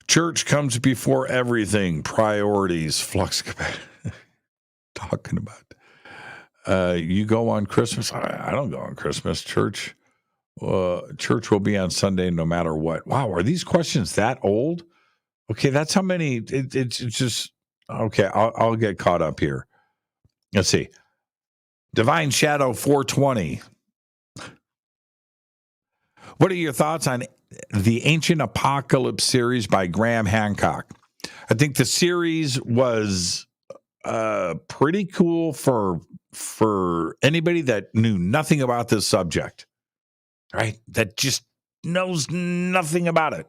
Church comes before everything. Priorities. Flux capacity. Talking about. You go on Christmas. I don't go on Christmas. Church will be on Sunday no matter what. Wow, are these questions that old? Okay, that's how many. It's just okay. I'll get caught up here. Let's see. Divine Shadow 420. What are your thoughts on the Ancient Apocalypse series by Graham Hancock? I think the series was pretty cool for anybody that knew nothing about this subject, right? That just knows nothing about it.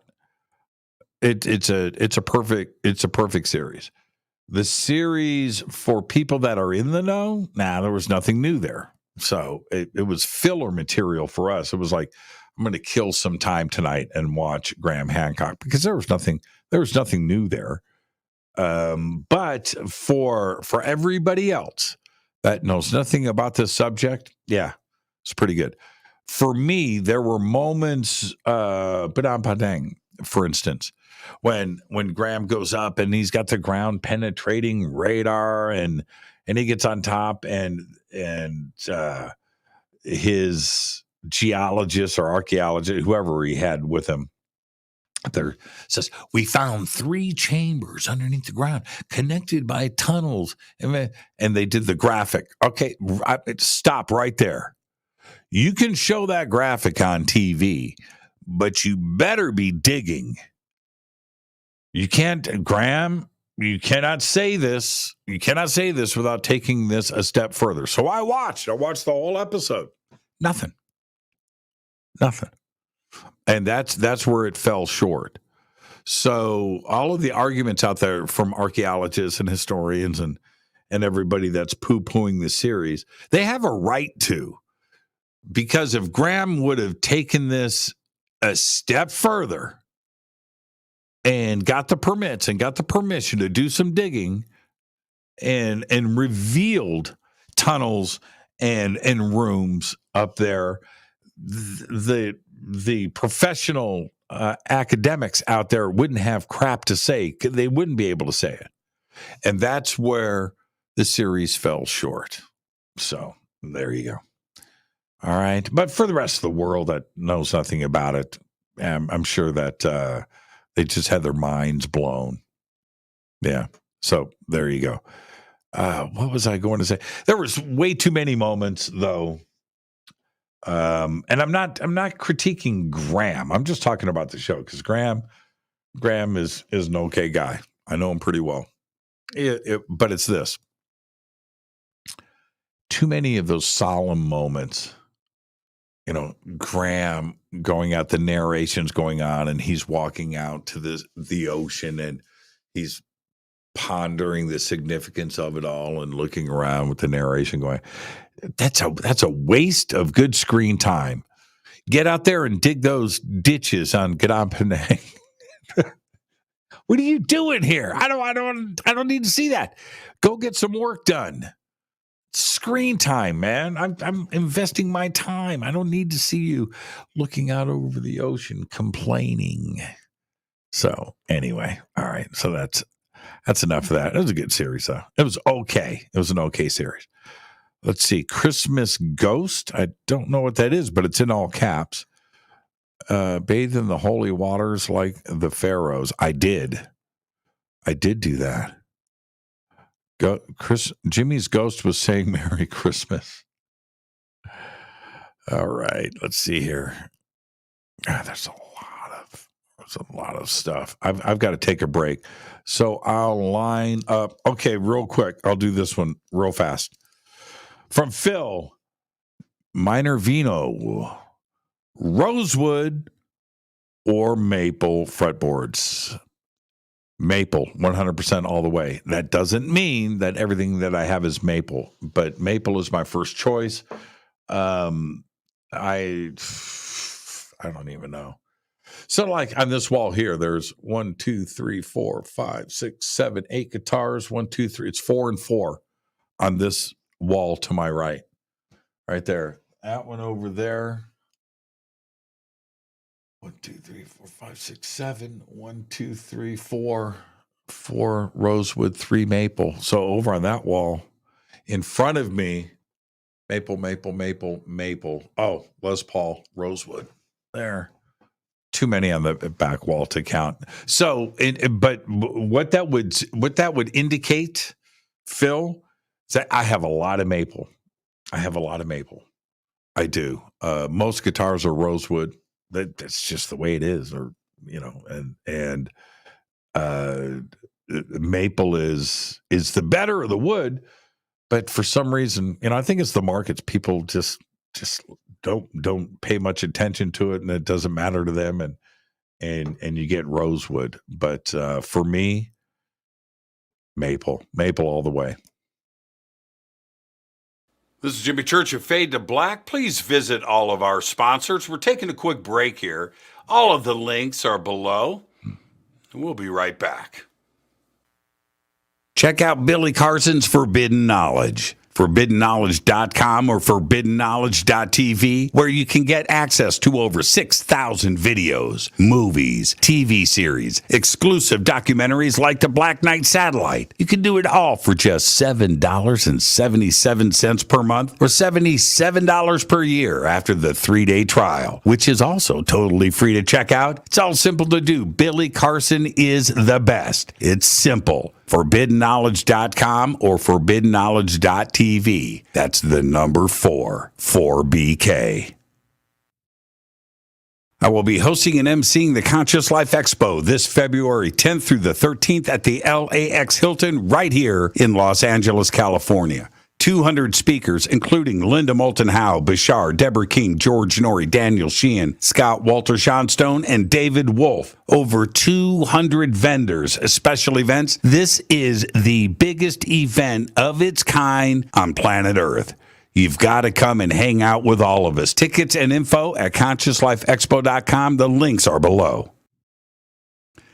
It's a perfect series. The series for people that are in the know, there was nothing new there. So it was filler material for us. It was like, I'm going to kill some time tonight and watch Graham Hancock because there was nothing new there. But for everybody else that knows nothing about this subject, yeah, it's pretty good. For me, there were moments, for instance, when Graham goes up and he's got the ground penetrating radar and he gets on top and his geologist or archaeologist, whoever he had with him, there says, we found 3 chambers underneath the ground connected by tunnels. And they did the graphic. Okay, stop right there. You can show that graphic on TV, but you better be digging. You can't, Graham, you cannot say this. You cannot say this without taking this a step further. So I watched the whole episode. Nothing. And that's where it fell short. So all of the arguments out there from archaeologists and historians and everybody that's poo-pooing the series, they have a right to. Because if Graham would have taken this a step further and got the permits and got the permission to do some digging and revealed tunnels and rooms up there, the professional academics out there wouldn't have crap to say. They wouldn't be able to say it. And that's where the series fell short. So there you go. All right. But for the rest of the world that knows nothing about it, I'm sure that they just had their minds blown. Yeah. So there you go. What was I going to say? There was way too many moments, though. And I'm not critiquing Graham. I'm just talking about the show because Graham is an okay guy. I know him pretty well. But it's this. Too many of those solemn moments. You know, Graham going out, the narration's going on, and he's walking out to the ocean, and he's pondering the significance of it all and looking around with the narration going. That's a waste of good screen time. Get out there and dig those ditches on Grand Penang. What are you doing here? I don't need to see that. Go get some work done. Screen time, man. I'm investing my time. I don't need to see you looking out over the ocean complaining. So anyway, all right. So that's enough of that. It was a good series, though. It was okay. It was an okay series. Let's see. Christmas Ghost. I don't know what that is, but it's in all caps. Bathe in the holy waters like the pharaohs. I did do that. Jimmy's ghost was saying Merry Christmas. All right, let's see here. There's a lot of stuff. I've got to take a break. So I'll line up. Okay, real quick. I'll do this one real fast. From Phil, Minor Vino, Rosewood or Maple fretboards. Maple, 100% all the way. That doesn't mean that everything that I have is maple, but maple is my first choice. I don't even know. So like on this wall here, there's 1, 2, 3, 4, 5, 6, 7, 8 guitars. 1, 2, 3. It's 4 and 4 on this wall to my right there. That one over there. 1, 2, 3, 4, 5, 6, 7. 1, 2, 3, 4. 4 rosewood, 3 maple. So over on that wall, in front of me, maple, maple, maple, maple. Oh, Les Paul, rosewood. There. Too many on the back wall to count. So, but what that would indicate, Phil, is that I have a lot of maple. I do. Most guitars are rosewood. That's just the way it is, or and maple is the better of the wood, but for some reason, I think it's the markets. People just don't pay much attention to it, and it doesn't matter to them, and you get rosewood. But for me, maple all the way. This is Jimmy Church of Fade to Black. Please visit all of our sponsors. We're taking a quick break here. All of the links are below. We'll be right back. Check out Billy Carson's Forbidden Knowledge. ForbiddenKnowledge.com or ForbiddenKnowledge.tv, where you can get access to over 6,000 videos, movies, TV series, exclusive documentaries like the Black Knight Satellite. You can do it all for just $7.77 per month or $77 per year after the 3-day trial, which is also totally free to check out. It's all simple to do. Billy Carson is the best. It's simple. ForbiddenKnowledge.com or ForbiddenKnowledge.tv. That's the number 4BK. I will be hosting and emceeing the Conscious Life Expo this February 10th through the 13th at the LAX Hilton right here in Los Angeles, California. 200 speakers, including Linda Moulton Howe, Bashar, Deborah King, George Norrie, Daniel Sheehan, Scott Walter Johnstone, and David Wolf. Over 200 vendors, special events. This is the biggest event of its kind on planet Earth. You've got to come and hang out with all of us. Tickets and info at ConsciousLifeExpo.com. The links are below.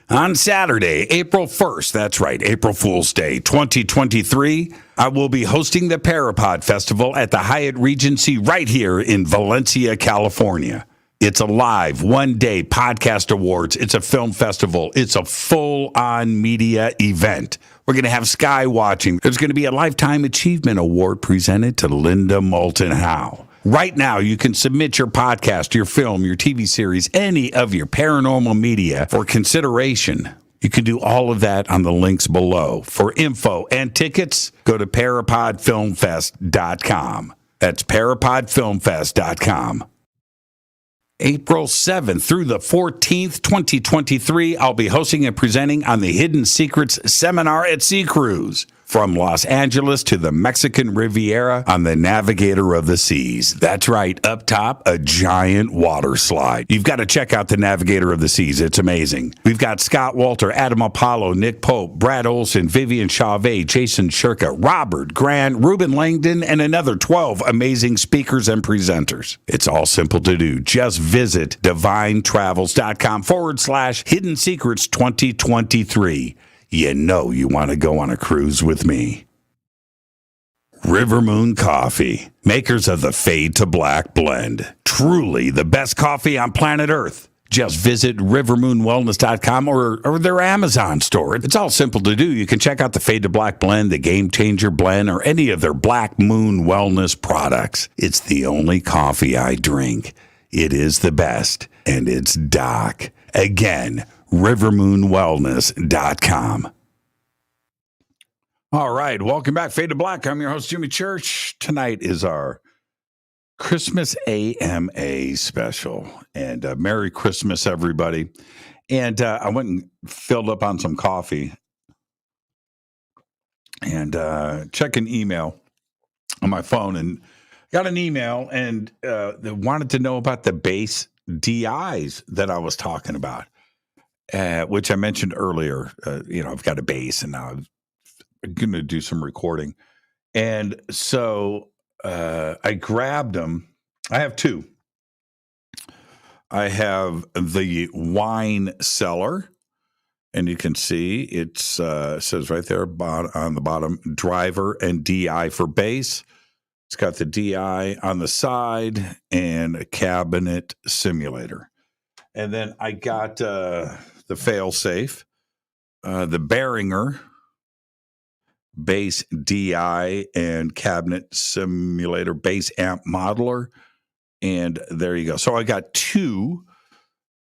On Saturday, April 1st, that's right, April Fool's Day 2023, I will be hosting the Parapod Festival at the Hyatt Regency right here in Valencia, California. It's a live one-day podcast awards. It's a film festival. It's a full-on media event. We're going to have sky watching. There's going to be a Lifetime Achievement Award presented to Linda Moulton Howe. Right now, you can submit your podcast, your film, your TV series, any of your paranormal media for consideration. You can do all of that on the links below. For info and tickets, go to parapodfilmfest.com. That's parapodfilmfest.com. April 7th through the 14th, 2023, I'll be hosting and presenting on the Hidden Secrets Seminar at Sea Cruise. From Los Angeles to the Mexican Riviera on the Navigator of the Seas. That's right, up top, a giant water slide. You've got to check out the Navigator of the Seas. It's amazing. We've got Scott Walter, Adam Apollo, Nick Pope, Brad Olson, Vivian Chauvet, Jason Shirka, Robert Grant, Ruben Langdon, and another 12 amazing speakers and presenters. It's all simple to do. Just visit divinetravels.com/Hidden Secrets 2023. You know you want to go on a cruise with me. River Moon Coffee, makers of the Fade to Black blend. Truly the best coffee on planet Earth. Just visit rivermoonwellness.com or their Amazon store. It's all simple to do. You can check out the Fade to Black blend, the Game Changer blend, or any of their Black Moon Wellness products. It's the only coffee I drink. It is the best, and it's Doc. Again, rivermoonwellness.com. All right, welcome back, Fade to Black. I'm your host, Jimmy Church. Tonight is our Christmas AMA special, and Merry Christmas, everybody. And I went and filled up on some coffee and checked an email on my phone, and got an email, and they wanted to know about the base DIs that I was talking about. Which I mentioned earlier. I've got a bass, and now I'm going to do some recording. And so I grabbed them. I have two. I have the Wine Cellar, and you can see it says right there on the bottom, driver and DI for bass. It's got the DI on the side and a cabinet simulator. And then I got the fail-safe, the Behringer bass DI and cabinet simulator bass amp modeler, and there you go. So I got two,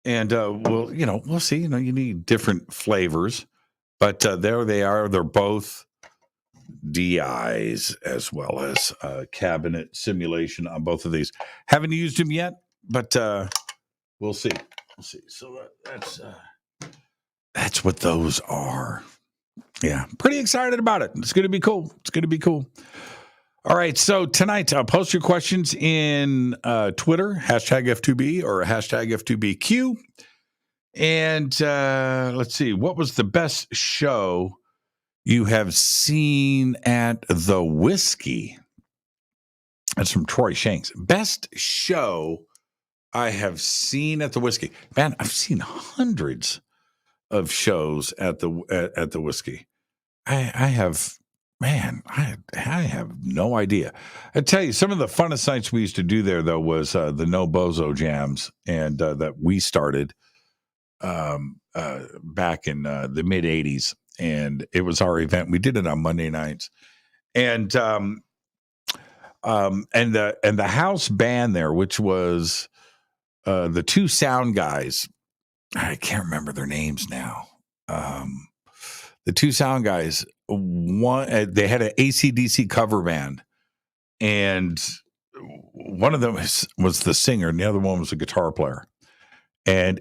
and we'll see. You need different flavors, but there they are. They're both DIs as well as cabinet simulation on both of these. Haven't used them yet, but we'll see. We'll see. So that's what those are. Yeah, pretty excited about it. It's going to be cool. All right, so tonight, post your questions in Twitter, #F2B or #F2BQ. And let's see, what was the best show you have seen at the Whiskey? That's from Troy Shanks. Best show I have seen at the Whiskey. Man, I've seen hundreds of shows at the Whiskey. I have Man, I have no idea. I tell you, some of the funnest nights we used to do there, though, was the No Bozo Jams, and that we started back in the mid '80s, and it was our event. We did it on Monday nights, and the house band there, which was the two sound guys. I can't remember their names now. The two sound guys, one they had an AC/DC cover band, and one of them was the singer, and the other one was a guitar player. And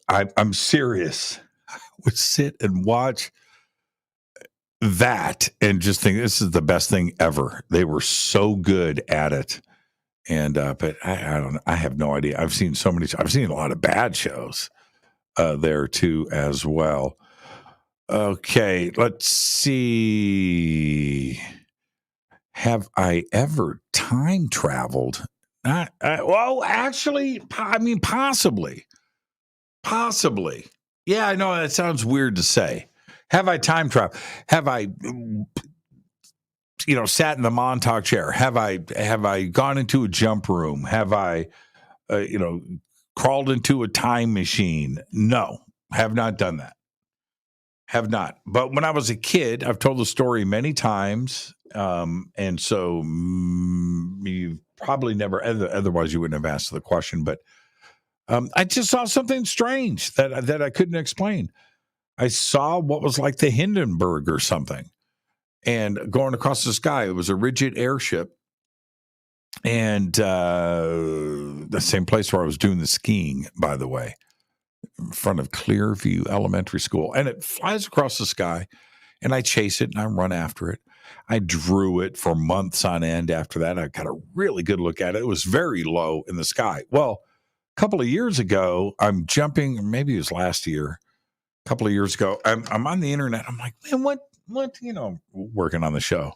I'm serious. I would sit and watch that and just think this is the best thing ever. They were so good at it. And but I don't know. I have no idea. I've seen a lot of bad shows there too as well. Okay, let's see. Have I ever time traveled? Well, actually, I mean, possibly. Yeah, I know that sounds weird to say. Have I time traveled? Have I, sat in the Montauk chair? Have I gone into a jump room? Have I, crawled into a time machine? No, have not done that. Have not. But when I was a kid, I've told the story many times. And so you probably never, otherwise you wouldn't have asked the question. But I just saw something strange that I couldn't explain. I saw what was like the Hindenburg or something. And going across the sky, it was a rigid airship. And the same place where I was doing the skiing, by the way, in front of Clearview Elementary School. And it flies across the sky, and I chase it and I run after it. I drew it for months on end after that. I got a really good look at it. It was very low in the sky. Well, a couple of years ago, I'm jumping, maybe it was last year, a couple of years ago, I'm on the internet. I'm like, man, what, working on the show.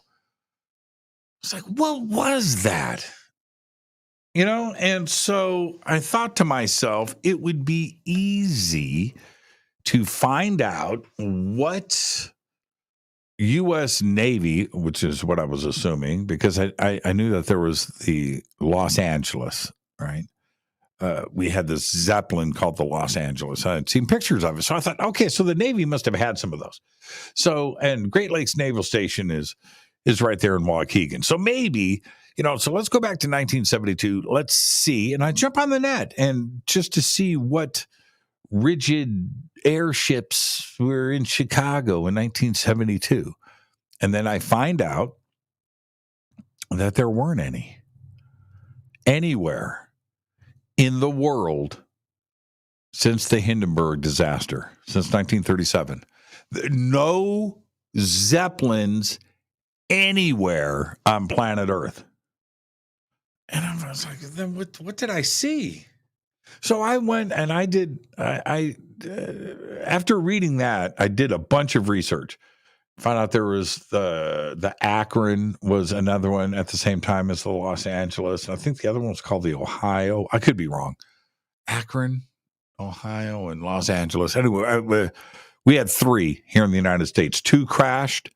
It's like, what was that? And so I thought to myself, it would be easy to find out what U.S. Navy, which is what I was assuming, because I knew that there was the Los Angeles, right? We had this Zeppelin called the Los Angeles. I had seen pictures of it. So I thought, okay, so the Navy must have had some of those. So, and Great Lakes Naval Station is right there in Waukegan. So maybe, so let's go back to 1972. Let's see. And I jump on the net and just to see what rigid airships were in Chicago in 1972. And then I find out that there weren't any anywhere in the world since the Hindenburg disaster, since 1937. No Zeppelins anywhere on planet Earth. And I was like, then what did I see? So I went and I did, after reading that, I did a bunch of research. Found out there was the Akron was another one at the same time as the Los Angeles. And I think the other one was called the Ohio. I could be wrong. Akron, Ohio, and Los Angeles. Anyway, we had three here in the United States. Two crashed.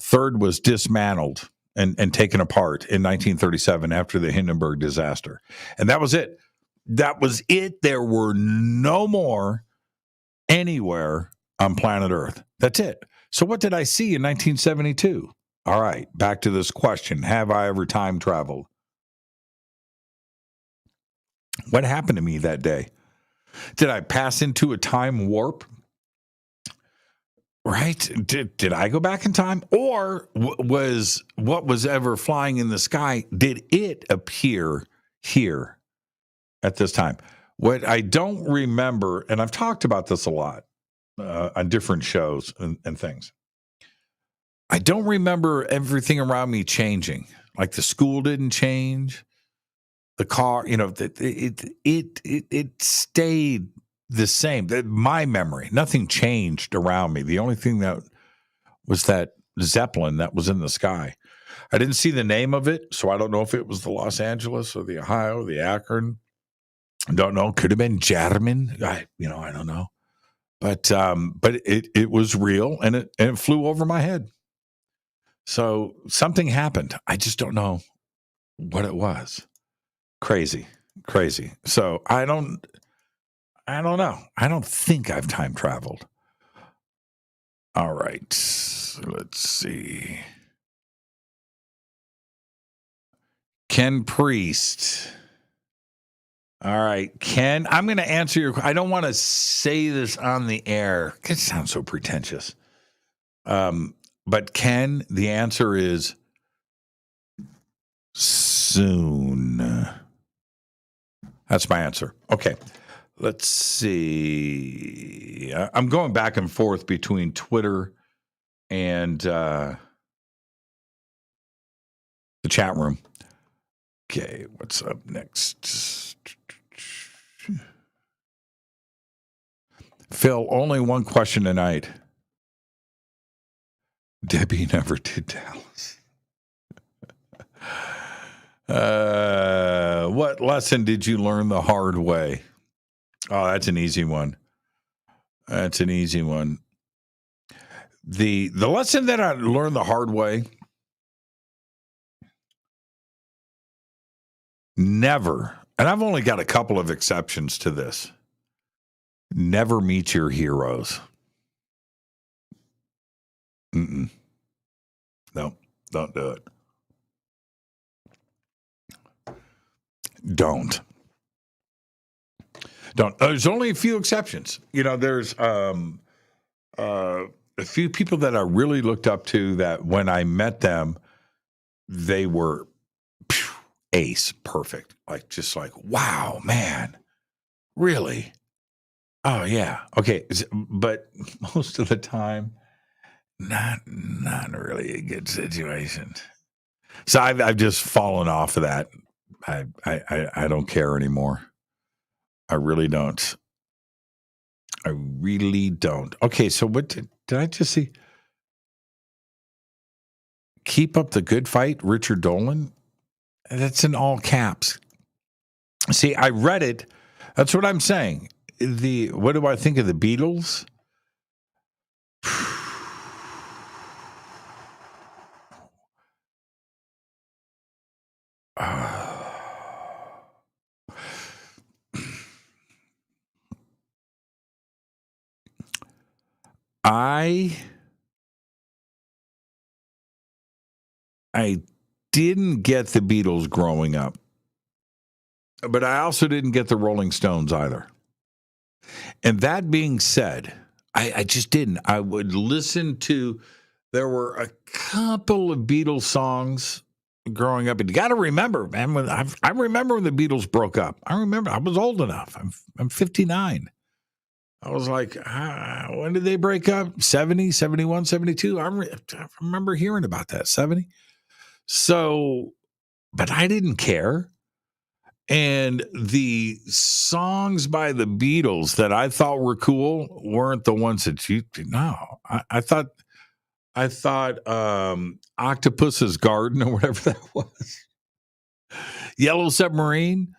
Third was dismantled and taken apart in 1937 after the Hindenburg disaster. And that was it. That was it. There were no more anywhere on planet Earth. That's it. So what did I see in 1972? All right, back to this question. Have I ever time traveled? What happened to me that day? Did I pass into a time warp? Right? Did I go back in time? Or was what was ever flying in the sky, did it appear here at this time? What I don't remember, and I've talked about this a lot on different shows and things. I don't remember everything around me changing. Like the school didn't change. The car, it stayed the same. My memory, nothing changed around me. The only thing that was that Zeppelin that was in the sky. I didn't see the name of it, so I don't know if it was the Los Angeles or the Ohio, the Akron. I don't know. Could have been German. I don't know. But it was real, and it flew over my head. So something happened. I just don't know what it was. Crazy. So I don't know. I don't think I've time traveled. All right. Let's see. Ken Priest. All right, Ken, I'm going to answer your. I don't want to say this on the air. It sounds so pretentious. But Ken, the answer is soon. That's my answer. Okay, let's see. I'm going back and forth between Twitter and the chat room. Okay, what's up next? Phil, only one question tonight. Debbie never did Dallas. What lesson did you learn the hard way? Oh, that's an easy one. The lesson that I learned the hard way, never, and I've only got a couple of exceptions to this, never meet your heroes. No, don't do it. Don't. There's only a few exceptions. There's a few people that I really looked up to that when I met them, they were ace, perfect. Just like, wow, man, really? Oh, yeah. Okay. But most of the time, not really a good situation. So I've just fallen off of that. I don't care anymore. I really don't. Okay, so what did I just see? Keep up the good fight, Richard Dolan. That's in all caps. See, I read it. That's what I'm saying. What do I think of the Beatles? I didn't get the Beatles growing up, but I also didn't get the Rolling Stones either. And that being said, I just didn't. I would listen to, there were a couple of Beatles songs growing up. And you got to remember, man, I remember when the Beatles broke up. I remember, I was old enough. I'm 59. I was like, when did they break up? 70, 71, 72? I remember hearing about that, 70. So, but I didn't care. And the songs by the Beatles that I thought were cool weren't the ones that you, no. I thought Octopus's Garden or whatever that was. Yellow Submarine.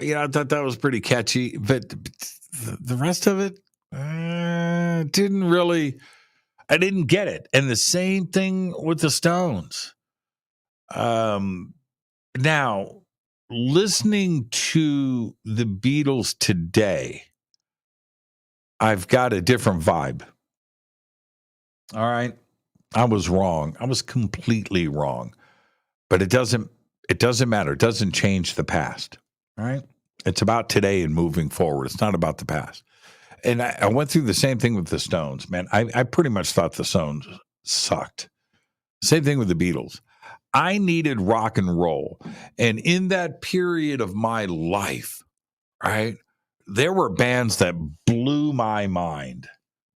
I thought that was pretty catchy, but the rest of it I didn't get it. And the same thing with the Stones. Now, listening to the Beatles today, I've got a different vibe. All right. I was wrong. I was completely wrong. But it doesn't matter. It doesn't change the past. All right. It's about today and moving forward. It's not about the past. And I went through the same thing with the Stones, man. I pretty much thought the Stones sucked. Same thing with the Beatles. I needed rock and roll. And in that period of my life, right, there were bands that blew my mind.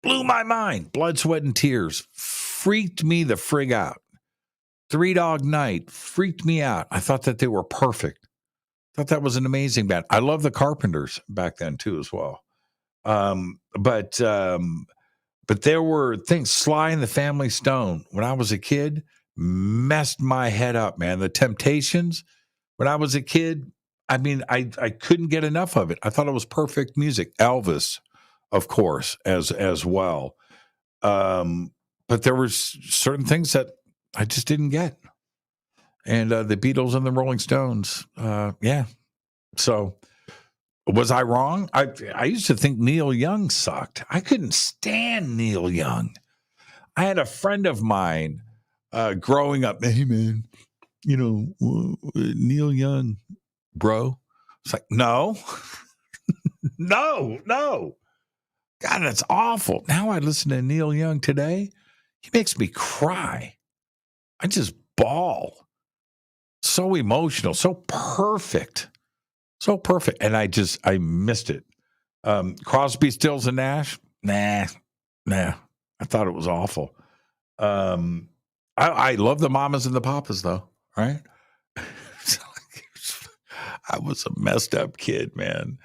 Blood, Sweat, and Tears freaked me the frig out. Three Dog Night freaked me out. I thought that they were perfect. I thought that was an amazing band. I love the Carpenters back then too as well. But there were things. Sly and the Family Stone, when I was a kid, messed my head up, man. The Temptations, when I was a kid, I mean, I couldn't get enough of it. I thought it was perfect music. Elvis, of course, as well. But there were certain things that I just didn't get. And the Beatles and the Rolling Stones, yeah. So was I wrong? I used to think Neil Young sucked. I couldn't stand Neil Young. I had a friend of mine growing up. Hey, man, Neil Young, bro. It's like, no, no. God, that's awful. Now I listen to Neil Young today. He makes me cry. I just bawl. So emotional, so perfect. So perfect. And I missed it. Crosby, Stills, and Nash? Nah. I thought it was awful. I love the Mamas and the Papas, though, right? I was a messed up kid, man.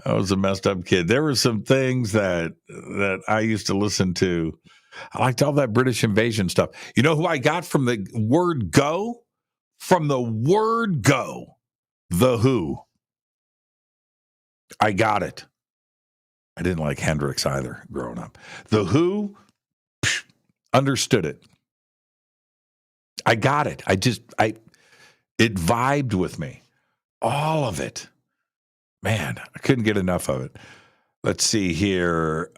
I was a messed up kid. There were some things that I used to listen to. I liked all that British invasion stuff. You know who I got from the word go? From the word go, The Who. I got it. I didn't like Hendrix either growing up. The Who, understood it. I got it. It vibed with me. All of it. Man, I couldn't get enough of it. Let's see here.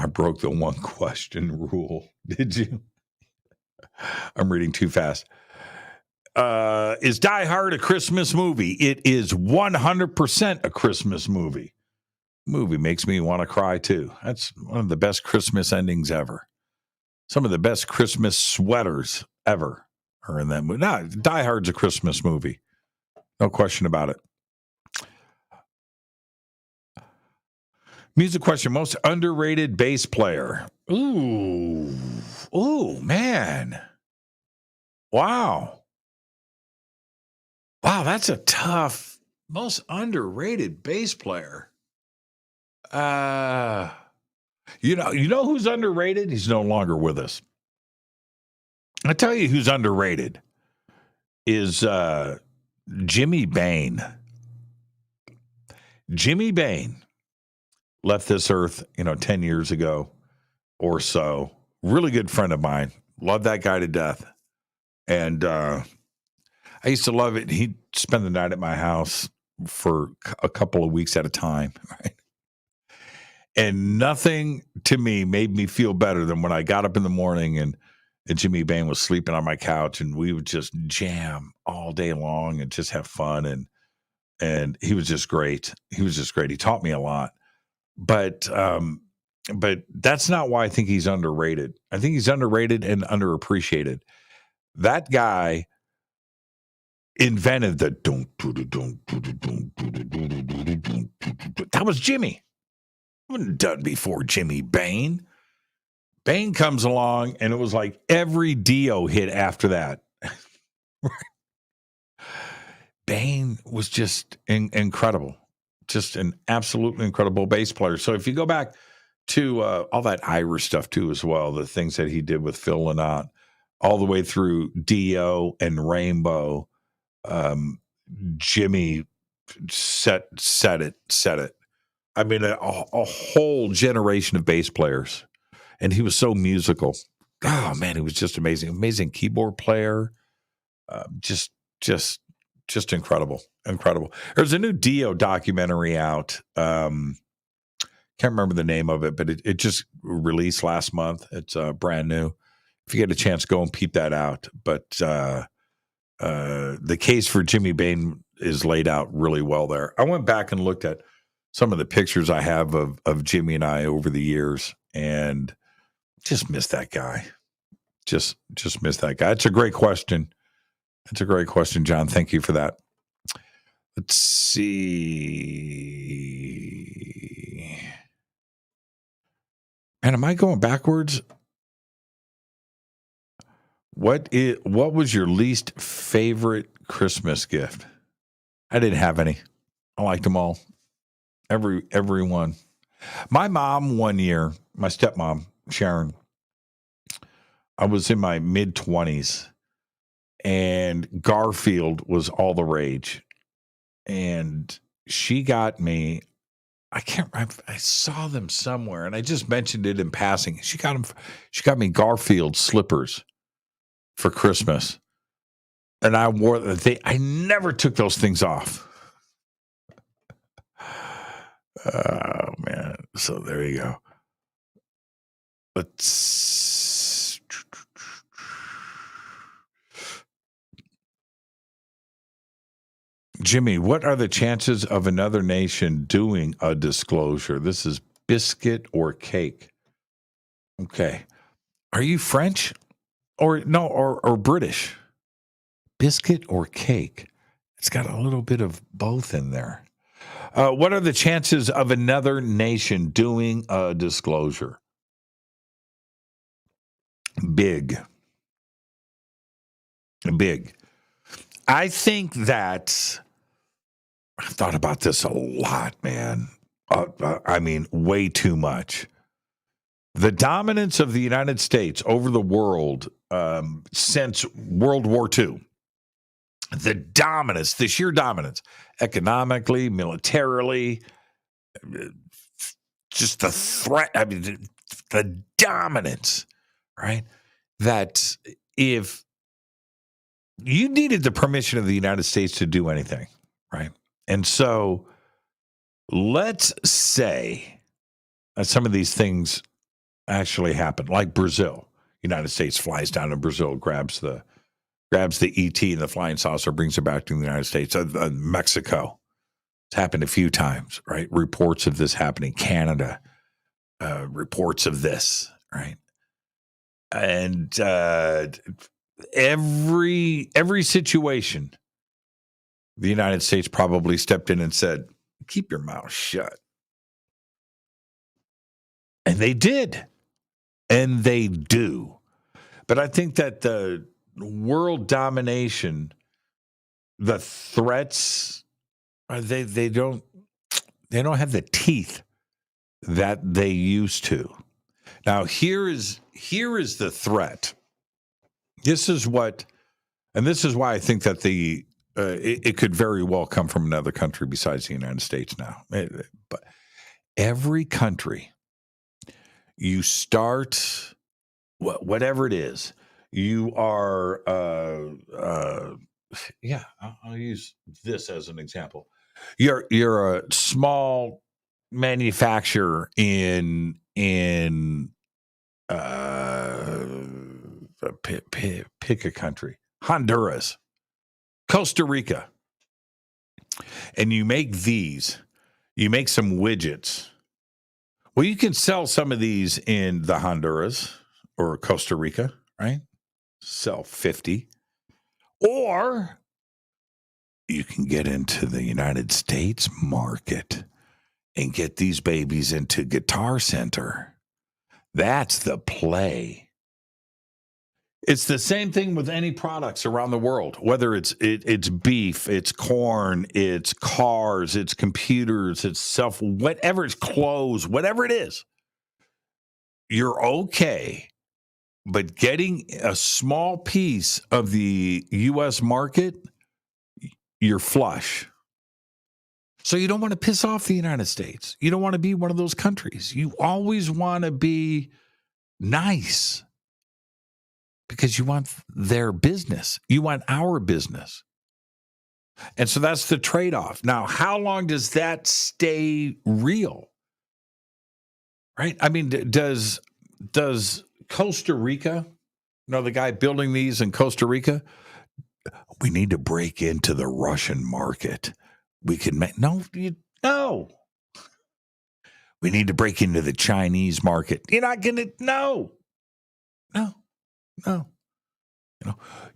I broke the one question rule. Did you? I'm reading too fast. Is Die Hard a Christmas movie? It is 100% a Christmas movie. Movie makes me want to cry too. That's one of the best Christmas endings ever. Some of the best Christmas sweaters ever are in that movie. No, Die Hard's a Christmas movie. No question about it. Music question. Most underrated bass player. Ooh, man. Wow, that's a tough. Most underrated bass player. You know who's underrated? He's no longer with us. I tell you who's underrated is Jimmy Bain. Jimmy Bain left this earth, 10 years ago or so. Really good friend of mine. Love that guy to death. And I used to love it. He'd spend the night at my house for a couple of weeks at a time, right? And nothing to me made me feel better than when I got up in the morning and Jimmy Bain was sleeping on my couch and we would just jam all day long and just have fun. And he was just great. He taught me a lot. But that's not why I think he's underrated. I think he's underrated and underappreciated. That guy invented the that was Jimmy. Wasn't done before Jimmy Bain. Bain comes along and it was like every Dio hit after that. Bain was just incredible. Just an absolutely incredible bass player. So if you go back to all that Irish stuff too as well, the things that he did with Phil Lynott, all the way through Dio and Rainbow, Jimmy set it. I mean, a whole generation of bass players, and he was so musical. Oh man, he was just amazing keyboard player. Just incredible. There's a new Dio documentary out. Can't remember the name of it, but it just released last month. It's brand new. If you get a chance, go and peep that out. But the case for Jimmy Bain is laid out really well there. I went back and looked at some of the pictures I have of Jimmy and I over the years and just miss that guy. Just miss that guy. It's a great question. John. Thank you for that. Let's see. Man, am I going backwards? What was your least favorite Christmas gift? I didn't have any. I liked them all. Every one. My mom one year, my stepmom, Sharon, I was in my mid-20s and Garfield was all the rage. And she got me I saw them somewhere, and I just mentioned it in passing. She got me Garfield slippers for Christmas, and I wore I never took those things off. Oh man! So there you go. Let's. Jimmy, what are the chances of another nation doing a disclosure? This is biscuit or cake. Okay. Are you French or no, or British? Biscuit or cake? It's got a little bit of both in there. What are the chances of another nation doing a disclosure? Big. I think that I've thought about this a lot, man. I mean, way too much. The dominance of the United States over the world since World War II, the sheer dominance, economically, militarily, just the threat, I mean, the dominance, right? That if you needed the permission of the United States to do anything, right? And so let's say that some of these things actually happen, like Brazil. United States flies down to Brazil, grabs the ET and the flying saucer, brings it back to the United States. Mexico, it's happened a few times, right? Reports of this happening. Canada, reports of this, right? And every situation, the United States probably stepped in and said, keep your mouth shut. And they did. And they do. But I think that the world domination, the threats, they don't have the teeth that they used to. Now, here is the threat. This is why I think that it could very well come from another country besides the United States now. But every country, you start, whatever it is, you are, I'll use this as an example. You're a small manufacturer in pick a country, Honduras, Costa Rica, and you make some widgets. Well, you can sell some of these in the Honduras or Costa Rica, right? Sell 50. Or you can get into the United States market and get these babies into Guitar Center. That's the play. It's the same thing with any products around the world, whether it's beef, it's corn, it's cars, it's computers, it's whatever, it's clothes, whatever it is. You're okay, but getting a small piece of the U.S. market, you're flush. So you don't want to piss off the United States. You don't want to be one of those countries. You always want to be nice because you want their business. You want our business. And so that's the trade-off. Now, how long does that stay real? Right? I mean, does Costa Rica, the guy building these in Costa Rica, we need to break into the Russian market. We can make, no. We need to break into the Chinese market. You're not going to, no.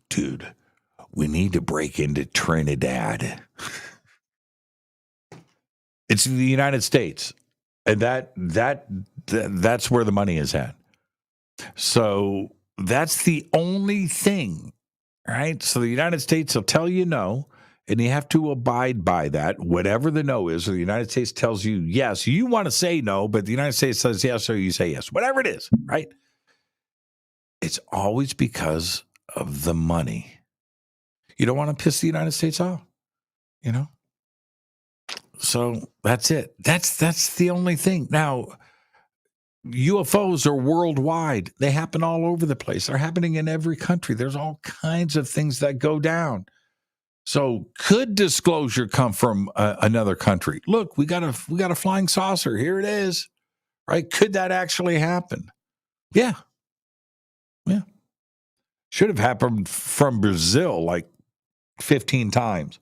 Dude, we need to break into Trinidad. It's the United States. And that's where the money is at. So that's the only thing, right? So the United States will tell you no, and you have to abide by that, whatever the no is. Or the United States tells you yes. You want to say no, but the United States says yes, so you say yes. Whatever it is, right? It's always because of the money. You don't want to piss the United States off, So that's it. That's the only thing. Now, UFOs are worldwide. They happen all over the place. They're happening in every country. There's all kinds of things that go down. So could disclosure come from another country? Look, we got a flying saucer. Here it is. Right? Could that actually happen? Yeah. Should have happened from Brazil like 15 times.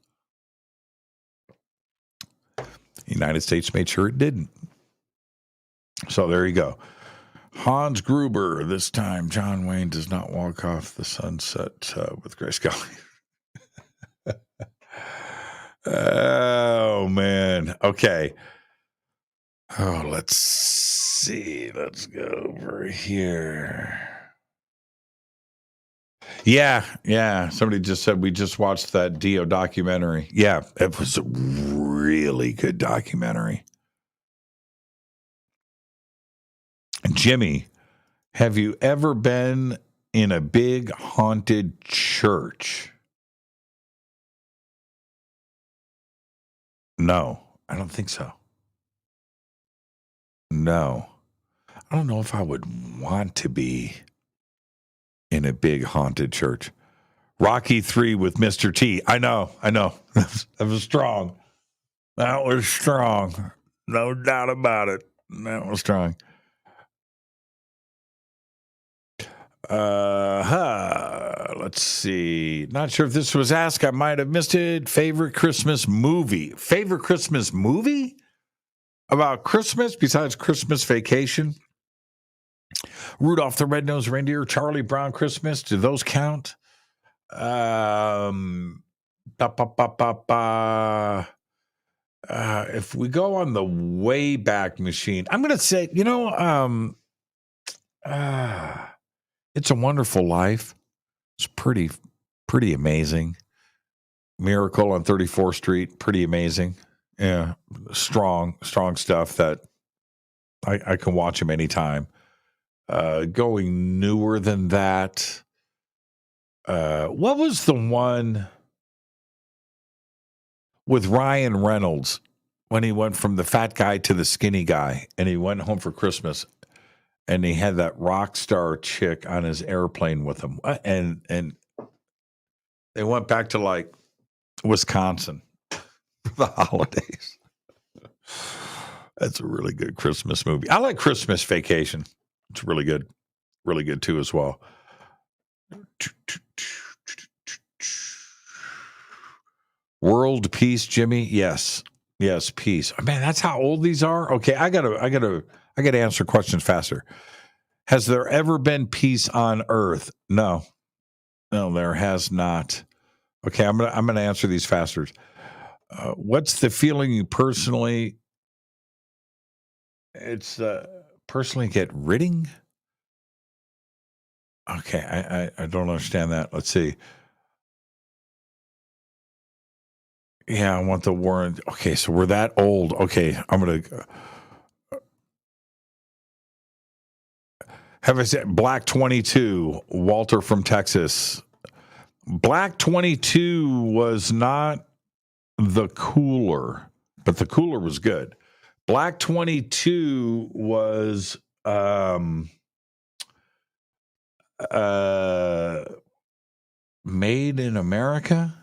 The United States made sure it didn't. So there you go. Hans Gruber, this time John Wayne does not walk off the sunset with Grace Kelly. Oh, man. Okay. Oh, let's see. Let's go over here. Yeah. Somebody just said we just watched that Dio documentary. Yeah, it was a really good documentary. Jimmy, have you ever been in a big haunted church? No, I don't think so. No. I don't know if I would want to be in a big haunted church. Rocky 3 with Mr. T. I know. That was strong. No doubt about it. That was strong. Let's see. Not sure if this was asked. I might have missed it. Favorite Christmas movie? Favorite Christmas movie? About Christmas besides Christmas Vacation? Rudolph the Red-Nosed Reindeer, Charlie Brown Christmas. Do those count? If we go on the Wayback Machine, I'm going to say, It's a Wonderful Life. It's pretty amazing. Miracle on 34th Street, pretty amazing. Yeah, strong stuff that I can watch them anytime. Going newer than that. What was the one with Ryan Reynolds when he went from the fat guy to the skinny guy and he went home for Christmas and he had that rock star chick on his airplane with him and they went back to like Wisconsin for the holidays. That's a really good Christmas movie. I like Christmas Vacation. It's really good too as well. World peace, Jimmy. Yes, peace. Man, that's how old these are. Okay, I gotta answer questions faster. Has there ever been peace on Earth? No, there has not. Okay, I'm gonna answer these faster. What's the feeling you personally? It's personally get ridding. Okay, I don't understand that. Let's see. Yeah, I want the warrant. Okay, so we're that old. Okay, I'm going to have I said Black 22, Walter from Texas. Black 22 was not the cooler, but the cooler was good. Black 22 was made in America.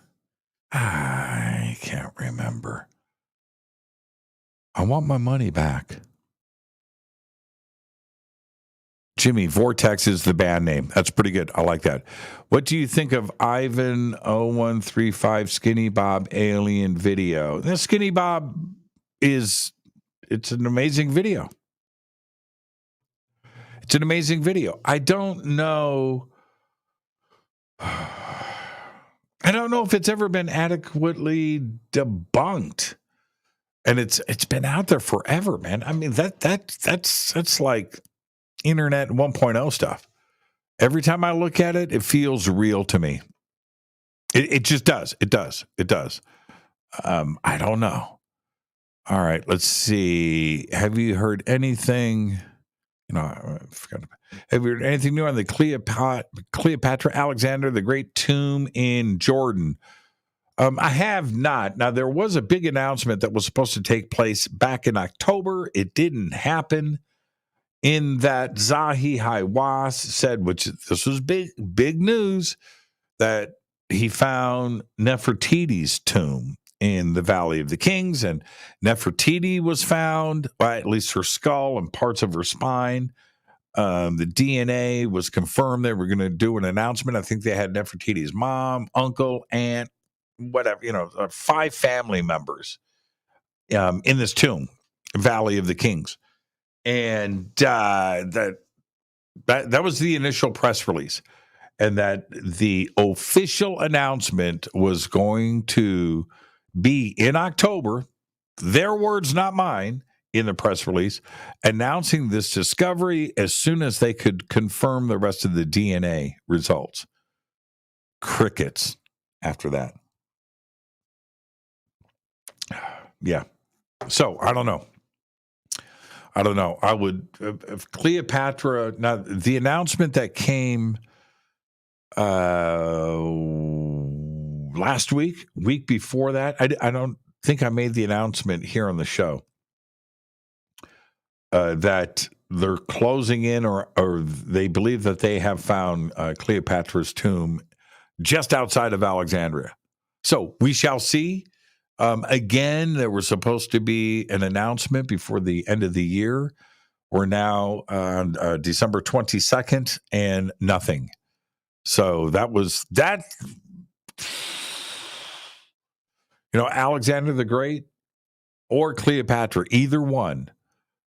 I can't remember. I want my money back. Jimmy, Vortex is the band name. That's pretty good. I like that. What do you think of Ivan 0135 Skinny Bob Alien video? The Skinny Bob it's an amazing video. It's an amazing video. I don't know if it's ever been adequately debunked. And it's been out there forever, man. I mean, that's like Internet 1.0 stuff. Every time I look at it, it feels real to me. It just does. It does. I don't know. All right, let's see. Have you heard anything? I forgot. Have you heard anything new on the Cleopatra Alexander the Great tomb in Jordan? I have not. Now, there was a big announcement that was supposed to take place back in October. It didn't happen. In that Zahi Hawass said, which this was big news, that he found Nefertiti's tomb in the Valley of the Kings, and Nefertiti was found, well, at least her skull and parts of her spine. The DNA was confirmed. They were going to do an announcement. I think they had Nefertiti's mom, uncle, aunt, whatever, 5 family members in this tomb, Valley of the Kings. And that was the initial press release, and that the official announcement was going to be in October. Their words, not mine, in the press release, announcing this discovery as soon as they could confirm the rest of the DNA results. Crickets after that. Yeah. So I don't know. I would, if Cleopatra, now the announcement that came last week before that, I don't think I made the announcement here on the show that they're closing in or they believe that they have found Cleopatra's tomb just outside of Alexandria. So we shall see. Again, there was supposed to be an announcement before the end of the year. We're now on December 22nd and nothing. So that was that. Alexander the Great or Cleopatra, either one,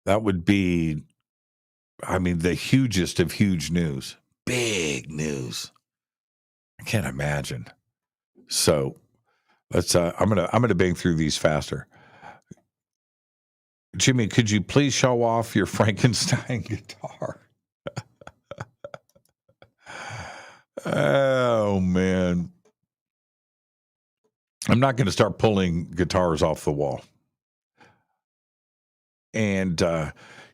that would be, the hugest of huge news. Big news. I can't imagine. So let's I'm gonna bang through these faster. Jimmy, could you please show off your Frankenstein guitar? Oh man, I'm not going to start pulling guitars off the wall. And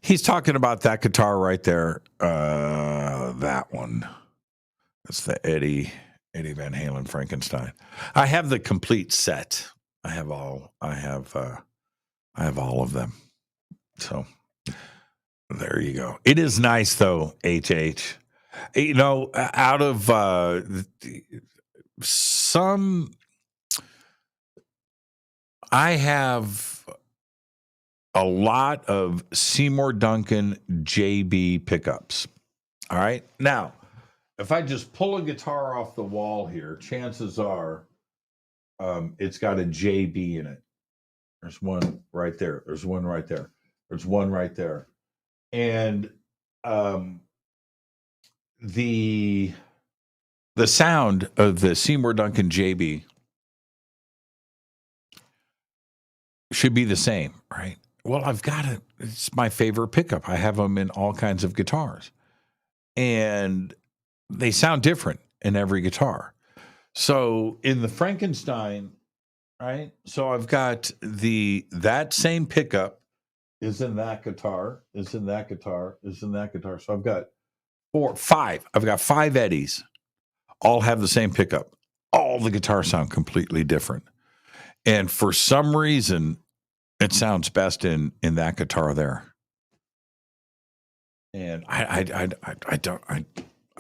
he's talking about that guitar right there. That one. That's the Eddie Van Halen Frankenstein. I have the complete set. I have all of them. So there you go. It is nice though, HH. Out of some, I have a lot of Seymour Duncan JB pickups. All right. Now, if I just pull a guitar off the wall here, chances are it's got a JB in it. There's one right there. There's one right there. There's one right there. And the sound of the Seymour Duncan JB should be the same, right? Well, I've got it. It's my favorite pickup. I have them in all kinds of guitars. And they sound different in every guitar. So in the Frankenstein, right? So I've got that same pickup is in that guitar, is in that guitar, is in that guitar. So I've got 5. I've got 5 Eddies. All have the same pickup. All the guitars sound completely different. And for some reason, it sounds best in that guitar there. And I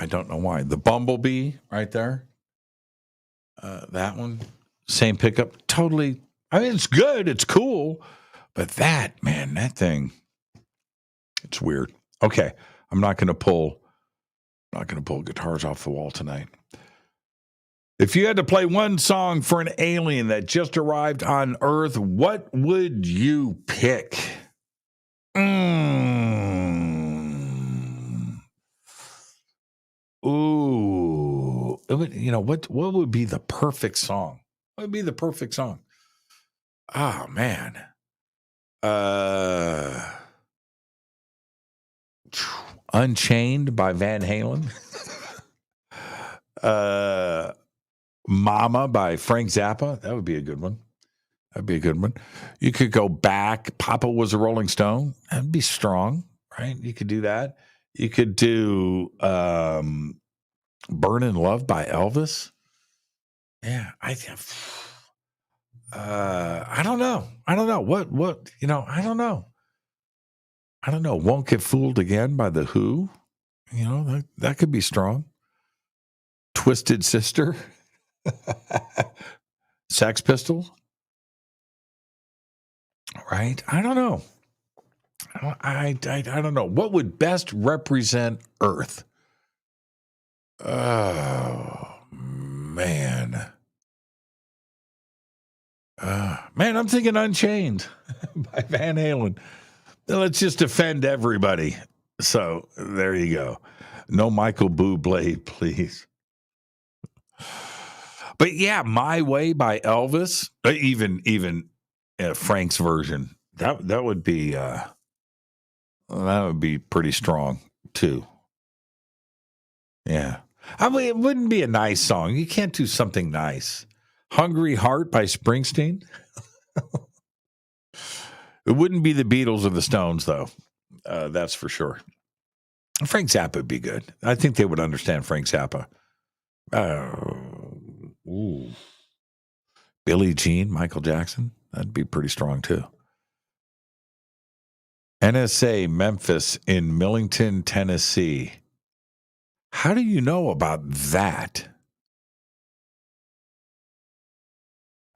don't know why. The Bumblebee right there. That one, same pickup. Totally. It's good. It's cool. But that thing, it's weird. Okay. I'm not going to pull guitars off the wall tonight. If you had to play one song for an alien that just arrived on Earth, what would you pick? Ooh. What would be the perfect song? What would be the perfect song? Oh, man. Unchained by Van Halen. Mama by Frank Zappa. That would be a good one. You could go back. Papa Was a Rolling Stone. That'd be strong, right? You could do that. You could do Burnin' Love by Elvis. Yeah, I don't know. I don't know. What, I don't know. I don't know. Won't Get Fooled Again by The Who. That could be strong. Twisted Sister. Sex Pistols. Right? I don't know. I don't know. What would best represent Earth? Oh, man. Man, I'm thinking Unchained by Van Halen. Let's just offend everybody. So there you go. No Michael Bublé, please. But yeah, My Way by Elvis, even Frank's version, that would be pretty strong too. Yeah. I mean, it wouldn't be a nice song. You can't do something nice. Hungry Heart by Springsteen. It wouldn't be the Beatles or the Stones, though. That's for sure. Frank Zappa would be good. I think they would understand Frank Zappa. Billie Jean, Michael Jackson. That'd be pretty strong, too. NSA Memphis in Millington, Tennessee. How do you know about that?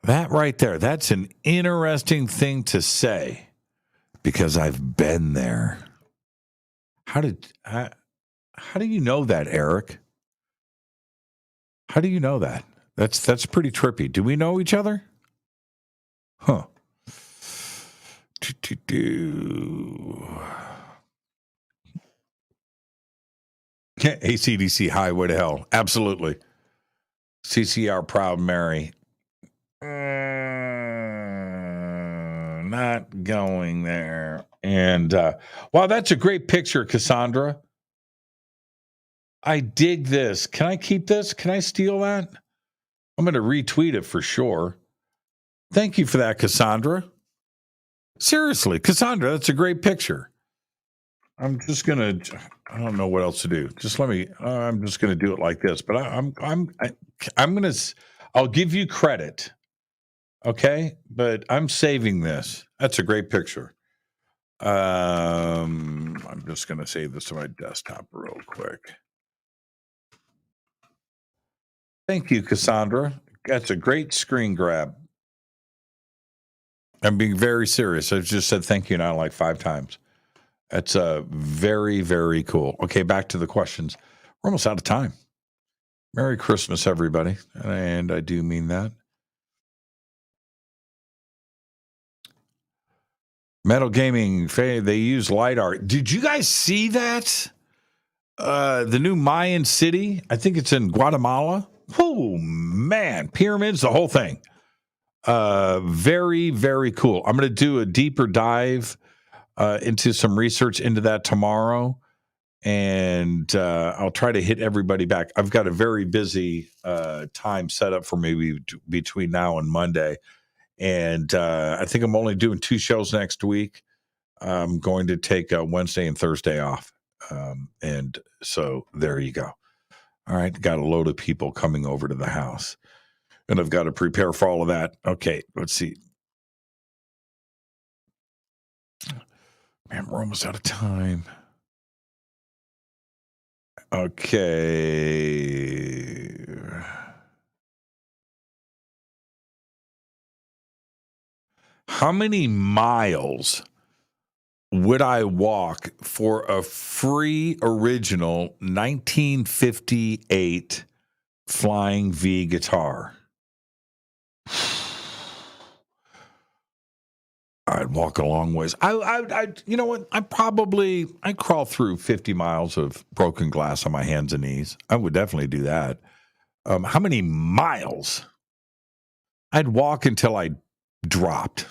That right there, that's an interesting thing to say because I've been there. How do you know that, Eric? How do you know that? That's pretty trippy. Do we know each other? Huh. AC/DC Highway to Hell. Absolutely. CCR Proud Mary. Not going there. And wow, that's a great picture, Cassandra. I dig this. Can I keep this? Can I steal that? I'm going to retweet it for sure. Thank you for that, Cassandra. Seriously, Cassandra, that's a great picture. I'm just going to, I don't know what else to do. Just let me, I'm just going to do it like this, but I'm going to, I'll give you credit. Okay. But I'm saving this. That's a great picture. I'm just going to save this to my desktop real quick. Thank you, Cassandra. That's a great screen grab. I'm being very serious. I've just said thank you now like 5 times. That's very, very cool. Okay, back to the questions. We're almost out of time. Merry Christmas, everybody. And I do mean that. Metal Gaming, they use LiDAR. Did you guys see that? The new Mayan city, I think it's in Guatemala. Oh, man. Pyramids, the whole thing. Very, very cool. I'm going to do a deeper dive into some research into that tomorrow. And I'll try to hit everybody back. I've got a very busy time set up for maybe between now and Monday. And I think I'm only doing 2 shows next week. I'm going to take Wednesday and Thursday off. And so there you go. All right. Got a load of people coming over to the house. And I've got to prepare for all of that. Okay. Let's see. Man, we're almost out of time. Okay. How many miles would I walk for a free original 1958 Flying V guitar? I'd walk a long ways. I you know what? I crawl through 50 miles of broken glass on my hands and knees. I would definitely do that. How many miles? I'd walk until I dropped.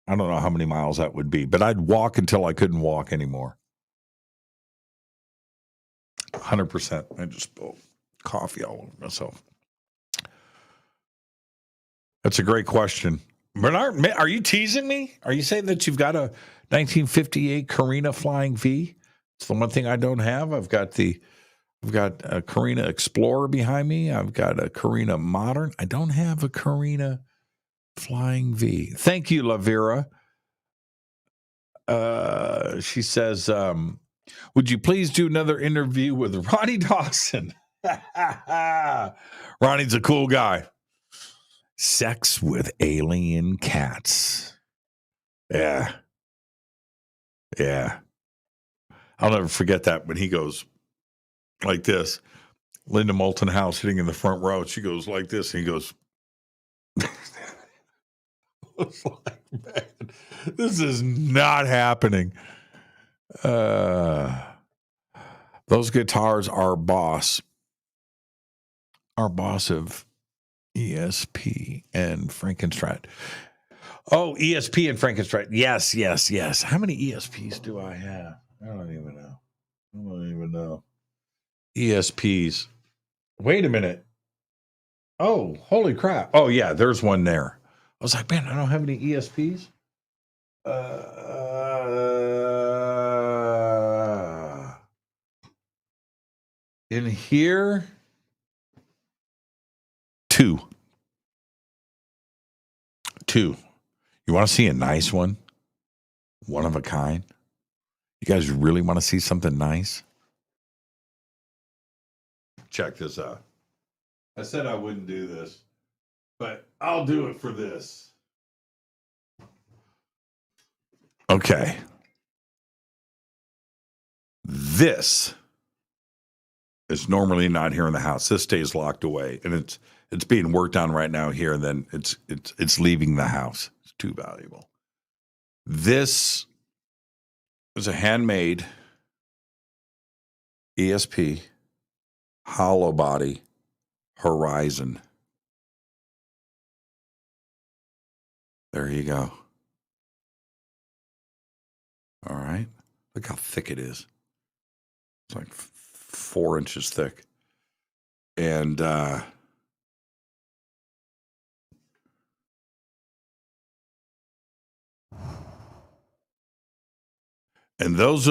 I don't know how many miles that would be, but I'd walk until I couldn't walk anymore. 100%. I just spilled coffee all over myself. That's a great question. Bernard, are you teasing me? Are you saying that you've got a 1958 Carina Flying V? It's the one thing I don't have. I've got a Carina Explorer behind me. I've got a Carina Modern. I don't have a Carina Flying V. Thank you, Lavera. She says, would you please do another interview with Ronnie Dawson? Ronnie's a cool guy. Sex with alien cats. Yeah. I'll never forget that when he goes like this. Linda Moulton House sitting in the front row. She goes like this, and he goes, was like, man, this is not happening. Those guitars are boss. Our boss of ESP and Frankenstein. Oh, ESP and Frankenstein. Yes. How many ESPs do I have? I don't even know. ESPs. Wait a minute. Oh, holy crap. Oh, yeah, there's one there. I was like, man, I don't have any ESPs. In here, 2. You want to see a nice one? One of a kind? You guys really want to see something nice? Check this out. I said I wouldn't do this, but I'll do it for this. Okay. This is normally not here in the house. This stays locked away, and it's being worked on right now here, and then it's leaving the house. It's too valuable. This is a handmade ESP hollow body Horizon. There you go. All right. Look how thick it is. It's like 4 inches thick. And those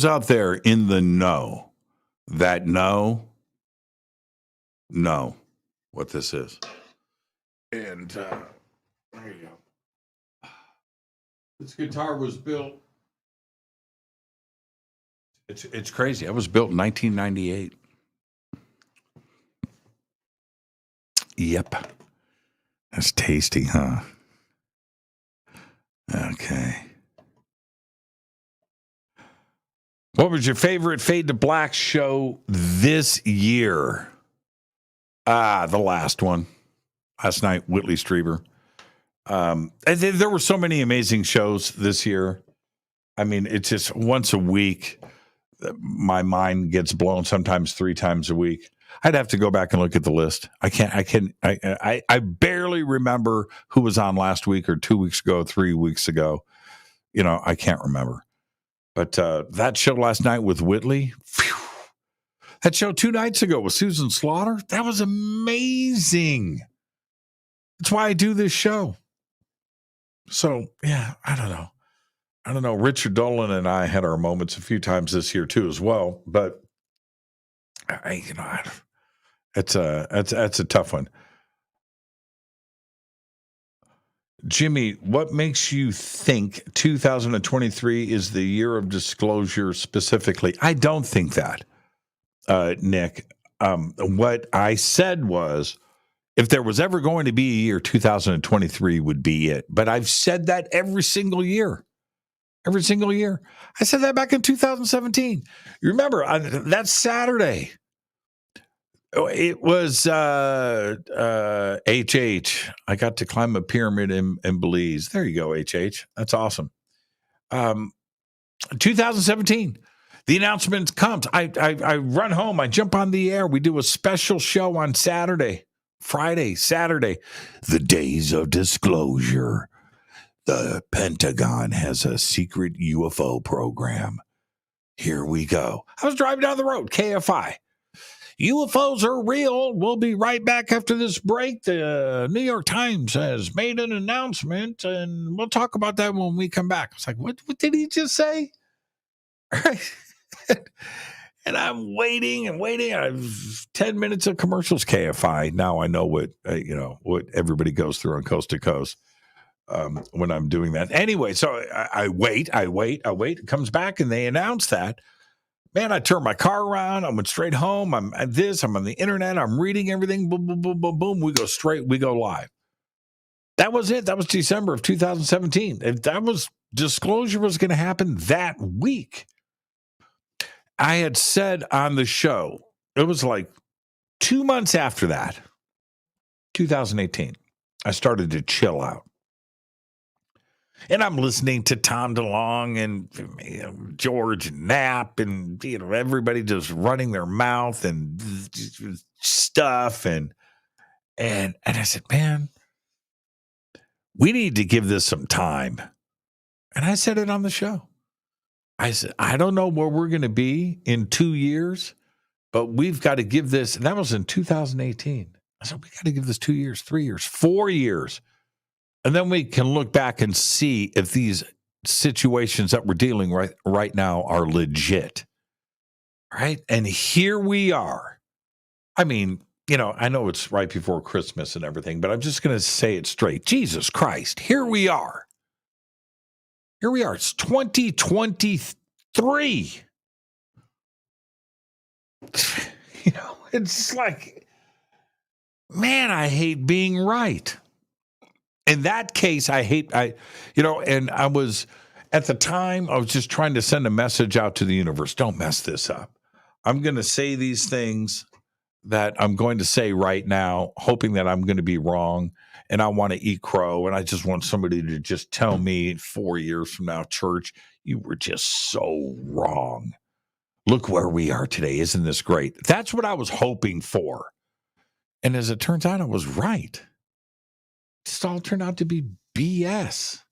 out there in the know that know what this is. And there you go. This guitar was built. It's crazy. It was built in 1998. Yep. That's tasty, huh? Okay. What was your favorite Fade to Black show this year? The last one. Last night, Whitley Strieber. There were so many amazing shows this year. I mean, it's just once a week. My mind gets blown sometimes 3 times a week. I'd have to go back and look at the list. I barely remember who was on last week or 2 weeks ago, 3 weeks ago. You know, I can't remember. But that show last night with Whitley, phew, that show 2 nights ago with Susan Slaughter, that was amazing. That's why I do this show. So, yeah, I don't know. Richard Dolan and I had our moments a few times this year too, as well. But it's a tough one. Jimmy, what makes you think 2023 is the year of disclosure specifically? I don't think that, Nick. What I said was, if there was ever going to be a year, 2023 would be it. But I've said that every single year. Every single year. I said that back in 2017. You remember, that Saturday, it was HH. I got to climb a pyramid in Belize. There you go, HH. That's awesome. 2017, the announcement comes. I run home. I jump on the air. We do a special show on Friday, Saturday. The Days of Disclosure. The Pentagon has a secret UFO program. Here we go. I was driving down the road, KFI. UFOs are real. We'll be right back after this break. The New York Times has made an announcement, and we'll talk about that when we come back. I was like, what did he just say? And I'm waiting and waiting. I have 10 minutes of commercials, KFI. Now I know what everybody goes through on Coast to Coast when I'm doing that. Anyway, so I wait. It comes back and they announce that. Man, I turned my car around. I went straight home. I'm on the internet. I'm reading everything. Boom, boom, boom, boom, boom. We go live. That was it. That was December of 2017. Disclosure was going to happen that week. I had said on the show, it was like 2 months after that, 2018, I started to chill out. And I'm listening to Tom DeLonge and George Knapp and everybody just running their mouth and stuff. And I said, man, we need to give this some time. And I said it on the show. I said, I don't know where we're going to be in 2 years, but we've got to give this. And that was in 2018. I said, we got to give this 2 years, 3 years, 4 years. And then we can look back and see if these situations that we're dealing right now are legit. Right? And here we are. I mean, I know it's right before Christmas and everything, but I'm just going to say it straight. Jesus Christ, here we are. Here we are. It's 2023. It's like, man, I hate being right. In that case, and I was, at the time, I was just trying to send a message out to the universe. Don't mess this up. I'm going to say these things that I'm going to say right now, hoping that I'm going to be wrong. And I want to eat crow. And I just want somebody to just tell me 4 years from now, church, you were just so wrong. Look where we are today. Isn't this great? That's what I was hoping for. And as it turns out, I was right. It all turned out to be BS.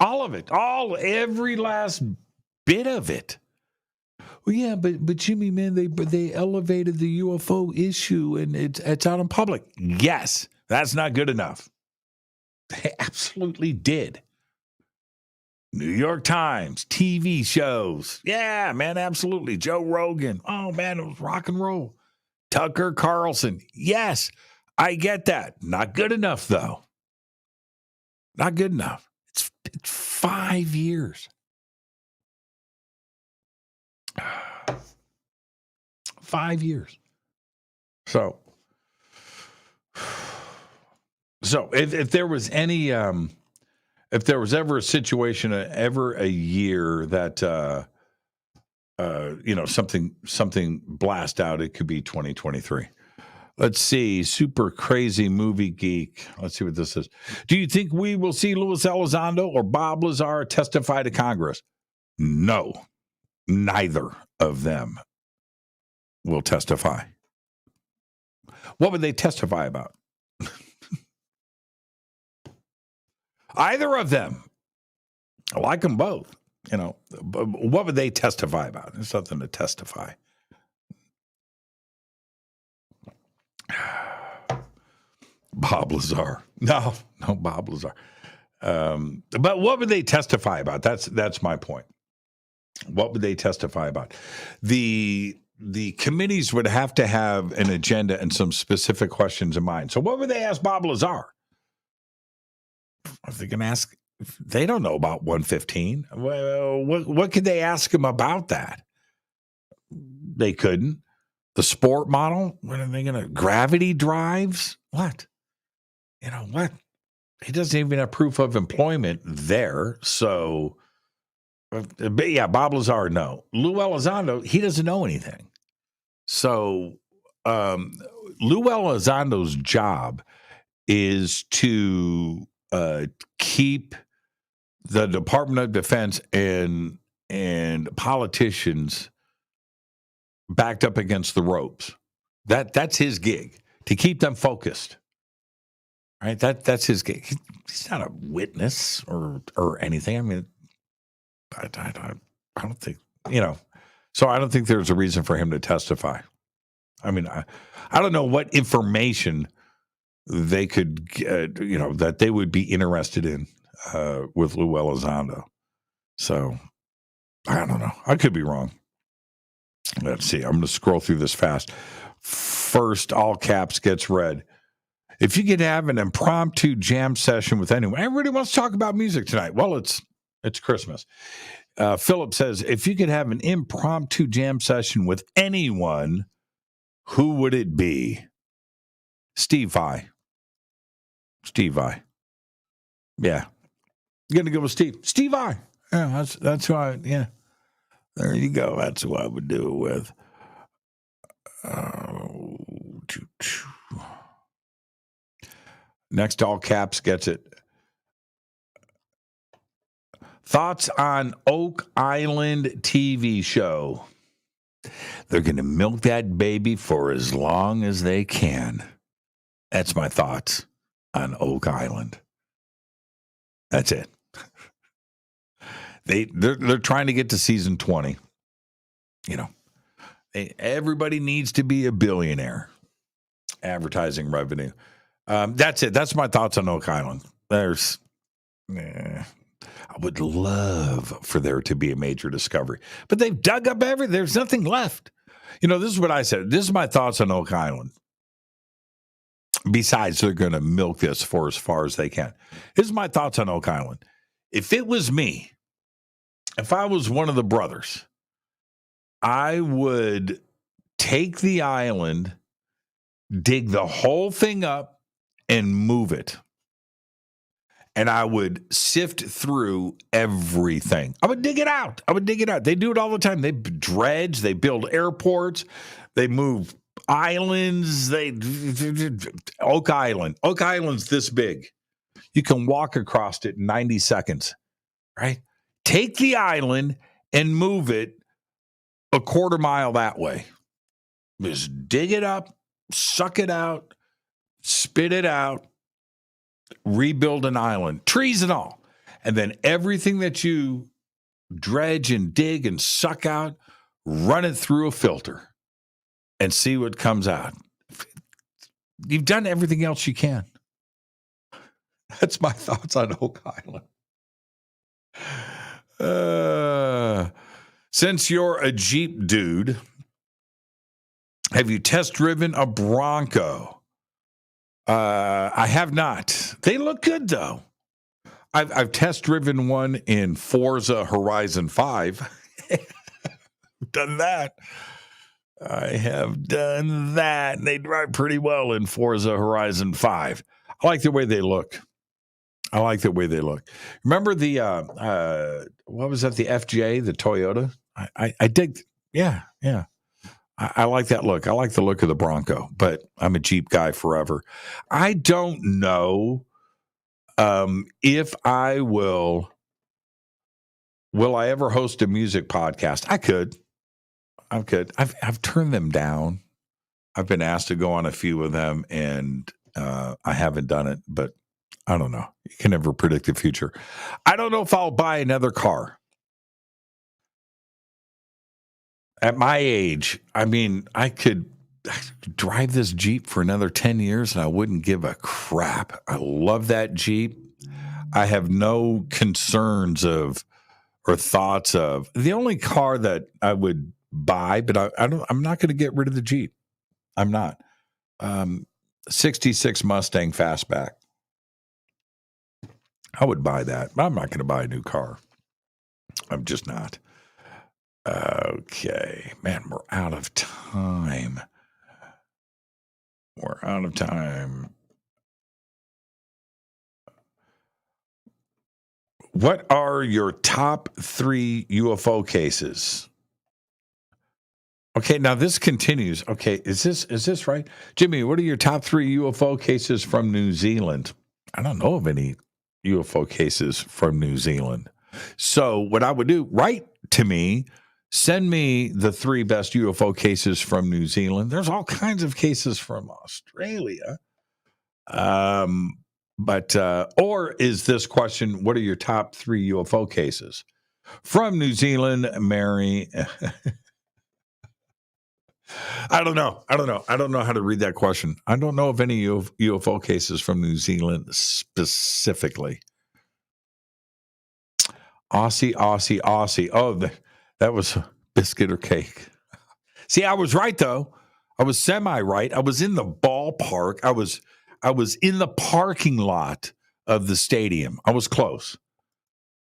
All of it, every last bit of it. Well, yeah, but Jimmy, man, they elevated the UFO issue and it's out in public. Yes, that's not good enough. They absolutely did. New York Times, TV shows. Yeah, man, absolutely. Joe Rogan. Oh, man, it was rock and roll. Tucker Carlson. Yes, I get that. Not good enough, though. Not good enough. It's 5 years. 5 years. So if there was any, if there was ever a situation, ever a year that, something blast out, it could be 2023. Let's see. Super crazy movie geek. Let's see what this is. Do you think we will see Luis Elizondo or Bob Lazar testify to Congress? No, neither of them will testify. What would they testify about? Either of them. I like them both. But what would they testify about? There's nothing to testify. Bob Lazar. No, Bob Lazar. But what would they testify about? That's my point. What would they testify about? The committees would have to have an agenda and some specific questions in mind. So what would they ask Bob Lazar? If they can ask, they don't know about 115. Well, what could they ask him about that? They couldn't. The sport model? What are they going to? Gravity drives? What? What? He doesn't even have proof of employment there. So, but yeah, Bob Lazar, no. Lou Elizondo, he doesn't know anything. So, Lou Elizondo's job is to keep the Department of Defense and politicians backed up against the ropes. That's his gig, to keep them focused. Right? That's his gig. He's not a witness or anything. I mean, I don't think, so I don't think there's a reason for him to testify. I mean, I don't know what information they could, that they would be interested in with Lou Elizondo. So I don't know. I could be wrong. Let's see. I'm going to scroll through this fast. First, all caps gets read. If you could have an impromptu jam session with anyone, everybody wants to talk about music tonight. Well, it's Christmas. Philip says, if you could have an impromptu jam session with anyone, who would it be? Steve Vai. Steve Vai. Yeah. You're going to go with Steve. Steve Vai. Yeah, that's who I, yeah. There you go. That's who I would do it with. Next, all caps gets it. Thoughts on Oak Island TV show? They're going to milk that baby for as long as they can. That's my thoughts on Oak Island. That's it. They're trying to get to season 20. You know, everybody needs to be a billionaire. Advertising revenue. That's it. That's my thoughts on Oak Island. I would love for there to be a major discovery, but they've dug up everything. There's nothing left. You know, this is what I said. This is my thoughts on Oak Island. Besides, they're going to milk this for as far as they can. Here's my thoughts on Oak Island. If it was me, if I was one of the brothers, I would take the island, dig the whole thing up, and move it. And I would sift through everything. I would dig it out. They do it all the time. They dredge, they build airports, they move islands. Oak Island. Oak Island's this big. You can walk across it in 90 seconds, right? Take the island and move it a quarter mile that way. Just dig it up, suck it out, spit it out, rebuild an island, trees and all. And then everything that you dredge and dig and suck out, run it through a filter and see what comes out. You've done everything else you can. That's my thoughts on Oak Island. Since you're a Jeep dude, have you test driven a Bronco? I have not. They look good though. I've test driven one in Forza Horizon 5. Done that. I have done that. They drive pretty well in Forza Horizon 5. I like the way they look. Remember the what was that? The FJ, the Toyota. I dig. Yeah. I like that look. I like the look of the Bronco, but I'm a Jeep guy forever. I don't know if I will I ever host a music podcast? I could. I've turned them down. I've been asked to go on a few of them, and I haven't done it, but I don't know. You can never predict the future. I don't know if I'll buy another car. At my age, I mean, I could drive this Jeep for another 10 years and I wouldn't give a crap. I love that Jeep. I have no concerns of or thoughts of. The only car that I would buy, but I'm not going to get rid of the Jeep. I'm not. 66 Mustang Fastback. I would buy that, but I'm not going to buy a new car. I'm just not. Okay, man, we're out of time. What are your top 3 UFO cases? Okay, now this continues. Okay, is this right? Jimmy, what are your top 3 UFO cases from New Zealand? I don't know of any UFO cases from New Zealand. So what I would do, write to me, send me the 3 best UFO cases from New Zealand. There's all kinds of cases from Australia. But or is this question, what are your top 3 UFO cases? From New Zealand, Mary. I don't know. I don't know how to read that question. I don't know of any UFO cases from New Zealand specifically. Aussie. Oh, That was biscuit or cake. See, I was right though. I was semi-right. I was in the ballpark. I was in the parking lot of the stadium. I was close.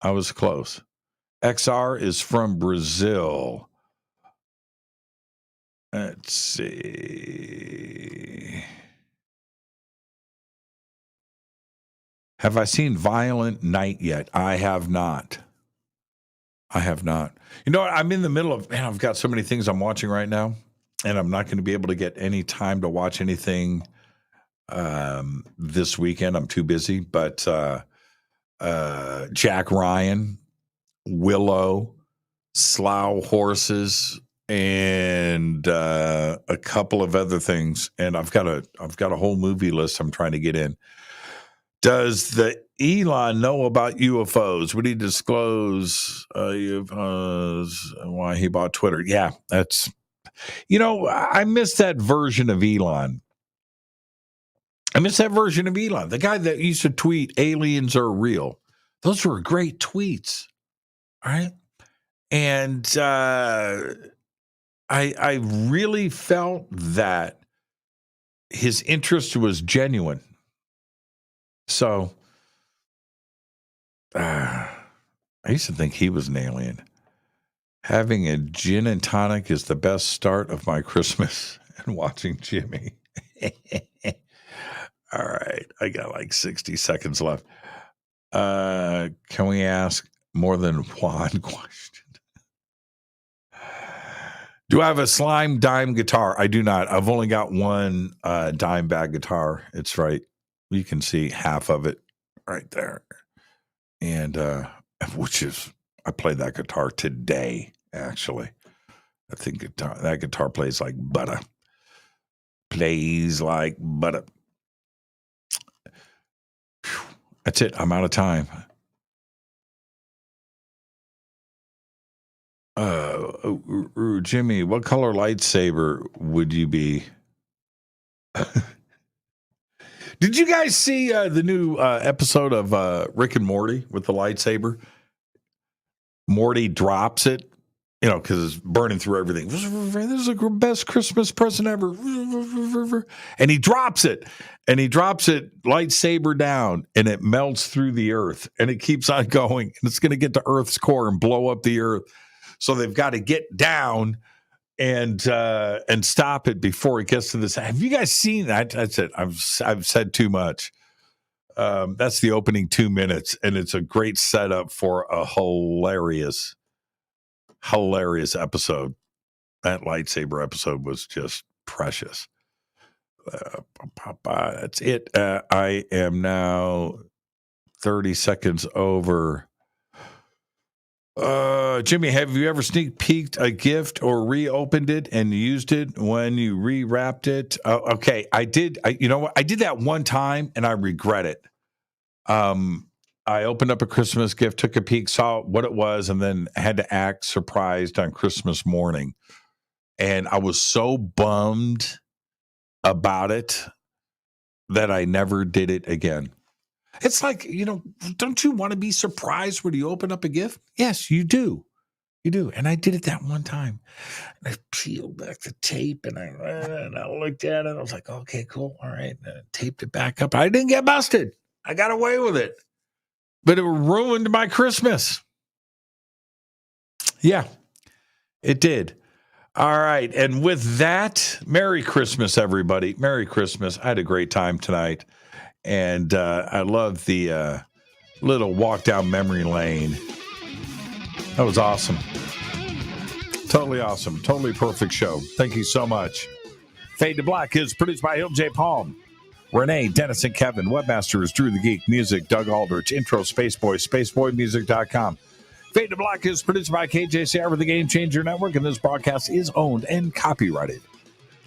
XR is from Brazil. Let's see. Have I seen Violent Night yet? I have not. You know what? I'm in the middle of, man, I've got so many things I'm watching right now, and I'm not going to be able to get any time to watch anything this weekend. I'm too busy. But Jack Ryan, Willow, Slough Horses, and a couple of other things. And I've got a whole movie list I'm trying to get in. Does the Elon know about UFOs? Would he disclose UFOs and why he bought Twitter? Yeah, that's, I miss that version of Elon. The guy that used to tweet, aliens are real. Those were great tweets, right? And I really felt that his interest was genuine. So I used to think he was an alien. Having a gin and tonic is the best start of my Christmas, and watching Jimmy. All right. I got like 60 seconds left. Can we ask more than one question? Do I have a slime dime guitar? I do not. I've only got one dime bag guitar. It's right. You can see half of it right there. And I played that guitar today, actually. I think that guitar plays like butter. That's it. I'm out of time. Jimmy, what color lightsaber would you be? Did you guys see the new episode of Rick and Morty with the lightsaber? Morty drops it, because it's burning through everything. This is the best Christmas present ever. And he drops it. Lightsaber down, and it melts through the earth. And it keeps on going. And it's going to get to Earth's core and blow up the earth. So they've got to get down and stop it before it gets to this. Have you guys seen that? That's it. I've said too much. That's the opening 2 minutes, and it's a great setup for a hilarious episode. That lightsaber episode was just precious. That's it. I am now 30 seconds over. Jimmy, have you ever sneak peeked a gift or reopened it and used it when you rewrapped it? Okay, I did. I did that one time and I regret it. I opened up a Christmas gift, took a peek, saw what it was, and then had to act surprised on Christmas morning. And I was so bummed about it that I never did it again. It's like, don't you want to be surprised when you open up a gift? Yes, you do. You do. And I did it that one time. And I peeled back the tape and I looked at it. I was like, okay, cool. All right. And I taped it back up. I didn't get busted. I got away with it. But it ruined my Christmas. Yeah, it did. All right. And with that, Merry Christmas, everybody. Merry Christmas. I had a great time tonight. And I love the little walk down memory lane. That was awesome. Totally awesome. Totally perfect show. Thank you so much. Fade to Black is produced by Hill J. Palm. Renee, Dennis, and Kevin. Webmaster is Drew the Geek. Music, Doug Aldrich. Intro, Spaceboy. SpaceboyMusic.com. Fade to Black is produced by KJCR with the Game Changer Network. And this broadcast is owned and copyrighted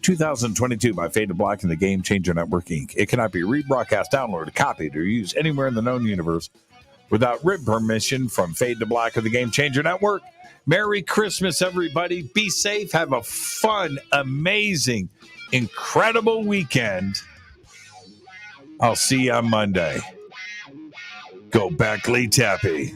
2022 by Fade to Black and the Game Changer Network, Inc. It cannot be rebroadcast, downloaded, copied, or used anywhere in the known universe without written permission from Fade to Black or the Game Changer Network. Merry Christmas, everybody. Be safe. Have a fun, amazing, incredible weekend. I'll see you on Monday. Go back, Lee Tappy.